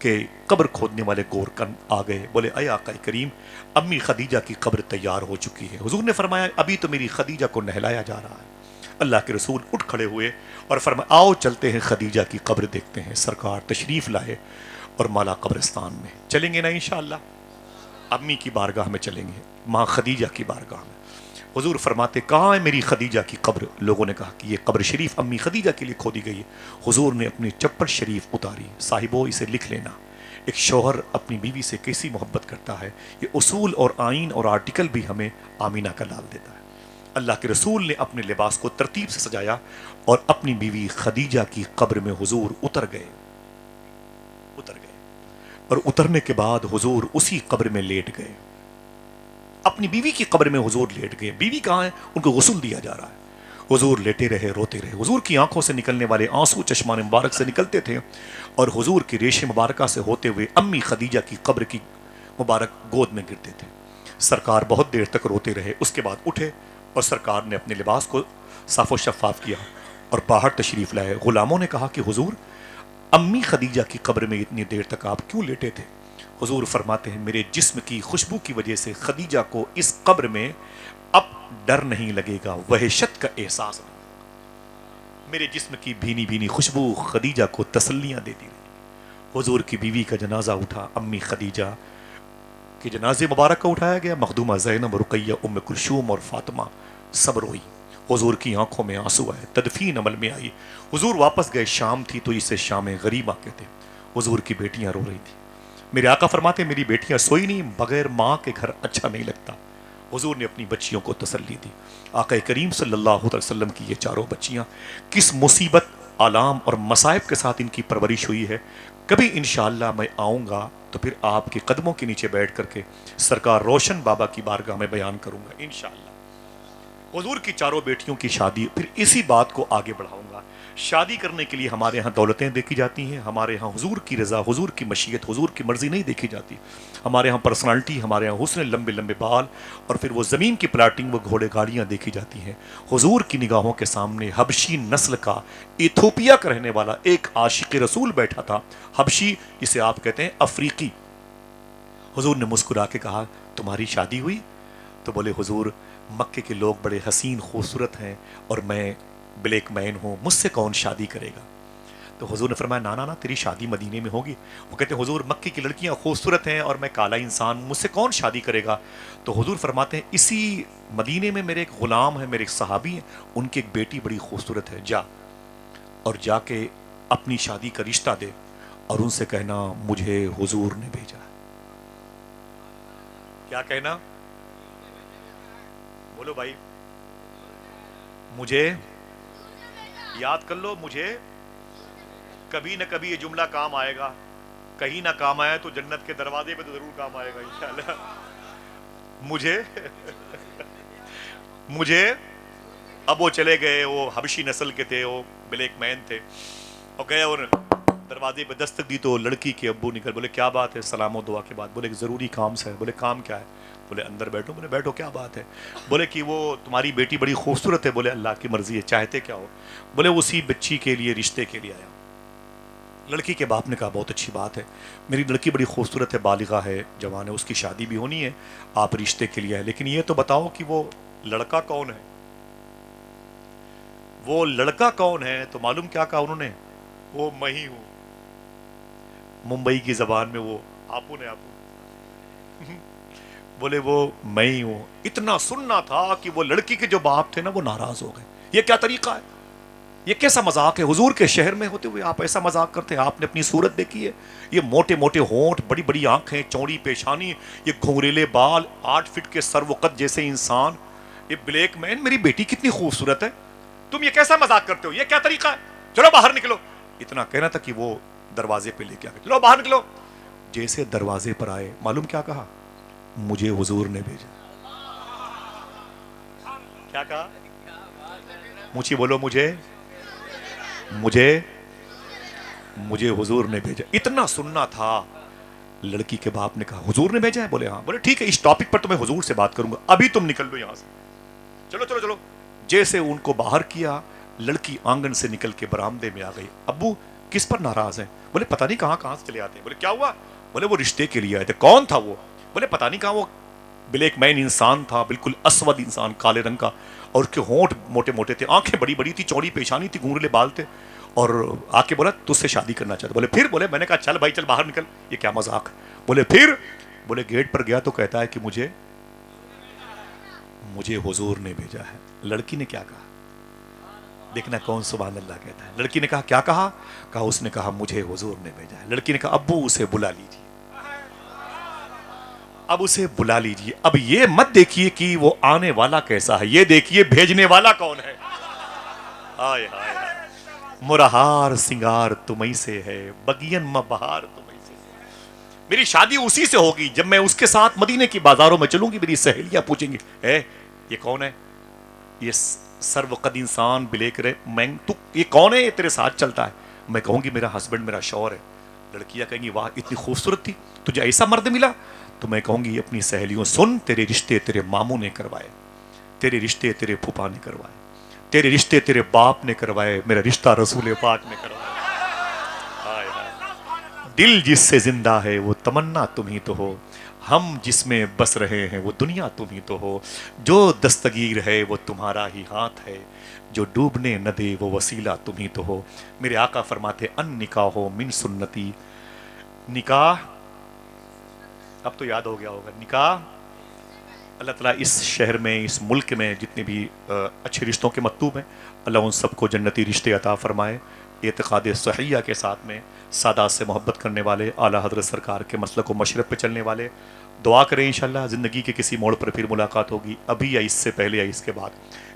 S1: کہ قبر کھودنے والے گورکن آ گئے، بولے اے آقا کریم، امی خدیجہ کی قبر تیار ہو چکی ہے۔ حضور نے فرمایا ابھی تو میری خدیجہ کو نہلایا جا رہا ہے۔ اللہ کے رسول اٹھ کھڑے ہوئے اور فرمایا آؤ چلتے ہیں خدیجہ کی قبر دیکھتے ہیں۔ سرکار تشریف لائے اور مالا قبرستان میں چلیں گے نا انشاءاللہ، امی کی بارگاہ میں چلیں گے، ماں خدیجہ کی بارگاہ میں۔ حضور فرماتے کہاں ہے میری خدیجہ کی قبر؟ لوگوں نے کہا کہ یہ قبر شریف امی خدیجہ کے لیے کھودی گئی ہے۔ حضور نے اپنی چپل شریف اتاری، صاحبو اسے لکھ لینا، ایک شوہر اپنی بیوی سے کیسی محبت کرتا ہے، یہ اصول اور آئین اور آرٹیکل بھی ہمیں آمینہ کا ڈال دیتا ہے۔ اللہ کے رسول نے اپنے لباس کو ترتیب سے سجایا اور اپنی بیوی خدیجہ کی قبر میں حضور اتر گئے اور اترنے کے بعد حضور اسی قبر میں لیٹ گئے، اپنی بیوی کی قبر میں حضور لیٹ گئے۔ بیوی کہاں ہے؟ ان کو غسل دیا جا رہا ہے۔ حضور لیٹے رہے، روتے رہے۔ حضور کی آنکھوں سے نکلنے والے آنسو چشمان مبارک سے نکلتے تھے اور حضور کی ریش مبارکہ سے ہوتے ہوئے امی خدیجہ کی قبر کی مبارک گود میں گرتے تھے۔ سرکار بہت دیر تک روتے رہے، اس کے بعد اٹھے اور سرکار نے اپنے لباس کو صاف و شفاف کیا اور باہر تشریف لائے۔ غلاموں نے کہا کہ حضور امی خدیجہ کی قبر میں اتنی دیر تک آپ کیوں لیٹے تھے؟ حضور فرماتے ہیں میرے جسم کی خوشبو کی وجہ سے خدیجہ کو اس قبر میں اب ڈر نہیں لگے گا، وحشت کا احساس نہیں ہوگا۔ میرے جسم کی بھینی بھینی خوشبو خدیجہ کو تسلیاں دیتی رہی۔ حضور کی بیوی کا جنازہ اٹھا، امی خدیجہ کے جنازے مبارک کا اٹھایا گیا۔ مخدومہ زینب، رقیہ، ام کلثوم اور فاطمہ سب روئی۔ حضور کی آنکھوں میں آنسو آئے، تدفین عمل میں آئی۔ حضور واپس گئے، شام تھی تو اسے شام غریبہ کہتے۔ حضور کی بیٹیاں رو رہی تھی۔ میرے آقا فرماتے میری بیٹیاں سوئی نہیں، بغیر ماں کے گھر اچھا نہیں لگتا۔ حضور نے اپنی بچیوں کو تسلی دی۔ آقا کریم صلی اللہ علیہ وسلم کی یہ چاروں بچیاں کس مصیبت، آلام اور مصائب کے ساتھ ان کی پرورش ہوئی ہے۔ کبھی انشاءاللہ میں آؤں گا تو پھر آپ کے قدموں کے نیچے بیٹھ کر کے سرکار روشن بابا کی بارگاہ میں بیان کروں گا انشاءاللہ۔ حضور کی چاروں بیٹیوں کی شادی، پھر اسی بات کو آگے بڑھاؤں گا۔ شادی کرنے کے لیے ہمارے ہاں دولتیں دیکھی جاتی ہیں، ہمارے ہاں حضور کی رضا، حضور کی مشیت، حضور کی مرضی نہیں دیکھی جاتی۔ ہمارے ہاں پرسنالٹی، ہمارے ہاں حسن، لمبے لمبے بال اور پھر وہ زمین کی پلاٹنگ، وہ گھوڑے گاڑیاں دیکھی جاتی ہیں۔ حضور کی نگاہوں کے سامنے حبشی نسل کا، ایتھوپیا کا رہنے والا ایک عاشق رسول بیٹھا تھا، حبشی جسے آپ کہتے ہیں افریقی۔ حضور نے مسکرا کے کہا تمہاری شادی ہوئی؟ تو بولے حضور مکے کے لوگ بڑے حسین خوبصورت ہیں اور میں بلیک مین ہوں، مجھ سے کون شادی کرے گا؟ تو حضور نے فرمایا نا نا نا تیری شادی مدینے میں ہوگی۔ وہ کہتے ہیں حضور مکے کی لڑکیاں خوبصورت ہیں اور میں کالا انسان، مجھ سے کون شادی کرے گا؟ تو حضور فرماتے ہیں اسی مدینے میں میرے ایک غلام ہے، میرے ایک صحابی ہیں، ان کی ایک بیٹی بڑی خوبصورت ہے، جا اور جا کے اپنی شادی کا رشتہ دے اور ان سے کہنا مجھے حضور نے بھیجا ہے۔ کیا کہنا؟ بولو بھائی، مجھے یاد کر لو، مجھے کبھی نہ کبھی یہ جملہ کام آئے گا، کہیں نہ کام آیا تو جنت کے دروازے پہ تو ضرور کام آئے گا انشاءاللہ۔ مجھے اب وہ چلے گئے، وہ حبشی نسل کے تھے، وہ بلیک مین تھے، اور گئے اور دروازے پہ دستک دی تو لڑکی کے ابو نکل، بولے کیا بات ہے؟ سلام و دعا کے بعد بولے ضروری کام سے ہے۔ بولے کام کیا ہے؟ بولے اندر بیٹھو۔ بولے بیٹھو، کیا بات ہے؟ بولے کہ وہ تمہاری بیٹی بڑی خوبصورت ہے۔ بولے اللہ کی مرضی ہے، چاہتے کیا ہو؟ بولے اسی بچی کے لیے، رشتے کے لیے آیا۔ لڑکی کے باپ نے کہا بہت اچھی بات ہے، میری لڑکی بڑی خوبصورت ہے، بالغہ ہے، جوان ہے، اس کی شادی بھی ہونی ہے، آپ رشتے کے لیے آئے، لیکن یہ تو بتاؤ کہ وہ لڑکا کون ہے؟ وہ لڑکا کون ہے؟ تو معلوم کیا کہا انہوں نے؟ وہ میں ہی ہوں۔ ممبئی کی زبان میں وہ آپو نے آپو بولے وہ میں ہی ہوں۔ اتنا سننا تھا کہ وہ لڑکی کے جو باپ تھے نا وہ ناراض ہو گئے۔ یہ کیا طریقہ ہے؟ یہ کیسا مذاق ہے؟ حضور کے شہر میں ہوتے ہوئے آپ ایسا مذاق کرتے ہیں؟ آپ نے اپنی صورت دیکھی ہے؟ یہ موٹے موٹے ہونٹ، بڑی بڑی آنکھیں، چوڑی پیشانی، یہ گھنگریلے بال، 8 فٹ کے سر و قد جیسے انسان، یہ بلیک مین، میری بیٹی کتنی خوبصورت ہے، تم یہ کیسا مذاق کرتے ہو؟ یہ کیا طریقہ ہے؟ چلو باہر نکلو۔ اتنا کہنا تھا کہ وہ دروازے پہ لے کے آ گئے، چلو باہر نکلو۔ جیسے دروازے پر آئے معلوم کیا کہا؟ مجھے حضور نے بھیجا۔ کیا کہا؟ مجھے بولو، مجھے حضور نے بھیجا۔ اتنا سننا تھا۔ لڑکی کے باپ نے کہا حضور نے بھیجا ہے؟ بولے ہاں۔ بولے ٹھیک ہے، اس ٹاپک پر تو میں حضور سے بات کروں گا، ابھی تم نکل لو یہاں سے، چلو چلو چلو۔ جیسے ان کو باہر کیا، لڑکی آنگن سے نکل کے برآمدے میں آ گئی۔ ابو کس پر ناراض ہیں؟ بولے پتہ نہیں کہاں کہاں سے چلے آتے ہیں. بولے کیا ہوا؟ بولے وہ رشتے کے لیے آئے تھے. کون تھا وہ؟ بولے پتہ نہیں کہاں. وہ بلیک مین انسان تھا، بالکل اسود انسان، کالے رنگ کا، اور اس کے ہونٹ موٹے موٹے تھے، آنکھیں بڑی بڑی تھی، چوڑی پیشانی تھی، گھنگرلے بال تھے، اور آ کے بولا تجھ سے شادی کرنا چاہتا. بولے پھر؟ بولے میں نے کہا چل بھائی چل باہر نکل، یہ کیا مذاق. بولے پھر؟ بولے گیٹ پر گیا تو کہتا ہے کہ مجھے حضور نے بھیجا ہے. لڑکی نے کیا کہا؟ دیکھنا کون سبحان اللہ کہتا ہے. لڑکی نے کہا کیا کہا؟ کہا اس نے کہا مجھے حضور نے بھیجا ہے. لڑکی نے کہا ابو اسے بلا لیجیے، اب اسے بلا لیجیے. اب یہ مت دیکھیے کہ وہ آنے والا کیسا ہے، یہ دیکھیے بھیجنے والا کون ہے. ہائے ہائے ہائے. مرہار سنگار تمہیں سے ہے، بگین میں بہار تمہیں سے. میری شادی اسی سے ہوگی جب میں اس کے ساتھ مدینے کی بازاروں میں چلوں گی. میری سہیلیاں پوچھیں گی اے یہ کون ہے؟ یہ سرو قد انسان بلیک رے مینگ، تو یہ کون ہے یہ تیرے ساتھ چلتا ہے؟ میں کہوں گی میرا ہسبینڈ، میرا شوہر ہے. لڑکیاں کہیں گی واہ اتنی خوبصورت تھی، تجھے ایسا مرد ملا. تو میں کہوں گی اپنی سہیلیوں سن، تیرے رشتے تیرے ماموں نے کروائے، تیرے رشتے تیرے پھوپھا نے کروائے، تیرے رشتے تیرے باپ نے کروائے، میرا رشتہ رسول پاک نے کروایا. ہائے ہائے. دل جس سے زندہ ہے وہ تمنا تم ہی تو ہو، ہم جس میں بس رہے ہیں وہ دنیا تم ہی تو ہو. جو دستگیر ہے وہ تمہارا ہی ہاتھ ہے، جو ڈوبنے نہ دے وہ وسیلہ تم ہی تو ہو. میرے آقا فرماتے ان نکاح من سنتی، نکاح اب تو یاد ہو گیا ہوگا. نکاح اللہ تعالیٰ اس شہر میں، اس ملک میں جتنے بھی اچھے رشتوں کے مکتوب ہیں، اللہ ان سب کو جنتی رشتے عطا فرمائے. اعتقاد صحیحہ کے ساتھ میں سادات سے محبت کرنے والے، اعلیٰ حضرت سرکار کے مسلک و مشرب پہ چلنے والے. دعا کریں انشاءاللہ زندگی کے کسی موڑ پر پھر ملاقات ہوگی، ابھی یا اس سے پہلے یا اس کے بعد.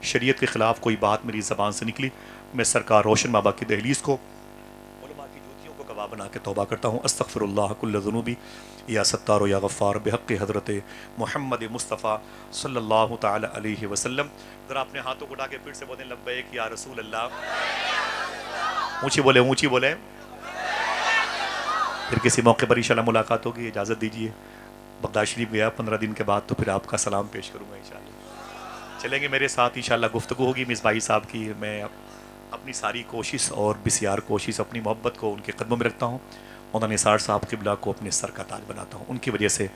S1: شریعت کے خلاف کوئی بات میری زبان سے نکلی، میں سرکار روشن بابا کی دہلیز کو، علماء کی جوتیوں کو گواہ بنا کے توبہ کرتا ہوں. استغفر اللہ کل ذنوبی یا ستار یا غفار بحق حضرت محمد مصطفیٰ صلی اللہ تعالی علیہ وسلم. ذرا اپنے ہاتھوں کو اٹھا کے پھر سے بولیں لبیک یا رسول اللہ. اونچی بولے اونچی بولے. پھر کسی موقع پر انشاءاللہ ملاقات ہوگی. اجازت دیجیے، بغداد شریف گیا 15 دن کے بعد، تو پھر آپ کا سلام پیش کروں گا انشاءاللہ. چلیں گے میرے ساتھ انشاءاللہ. گفتگو ہوگی مصباحی صاحب کی. میں اپنی ساری کوشش اور بسیار کوشش اپنی محبت کو ان کے قدموں میں رکھتا ہوں. مولانا نثار صاحب قبلہ کو اپنے سر کا تاج بناتا ہوں. ان کی وجہ سے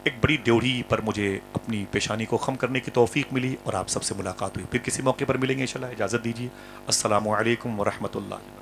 S1: ایک بڑی ڈیوڑھی پر مجھے اپنی پیشانی کو خم کرنے کی توفیق ملی اور آپ سب سے ملاقات ہوئی. پھر کسی موقع پر ملیں گے انشاءاللہ. اجازت دیجیے. السلام علیکم ورحمۃ اللہ.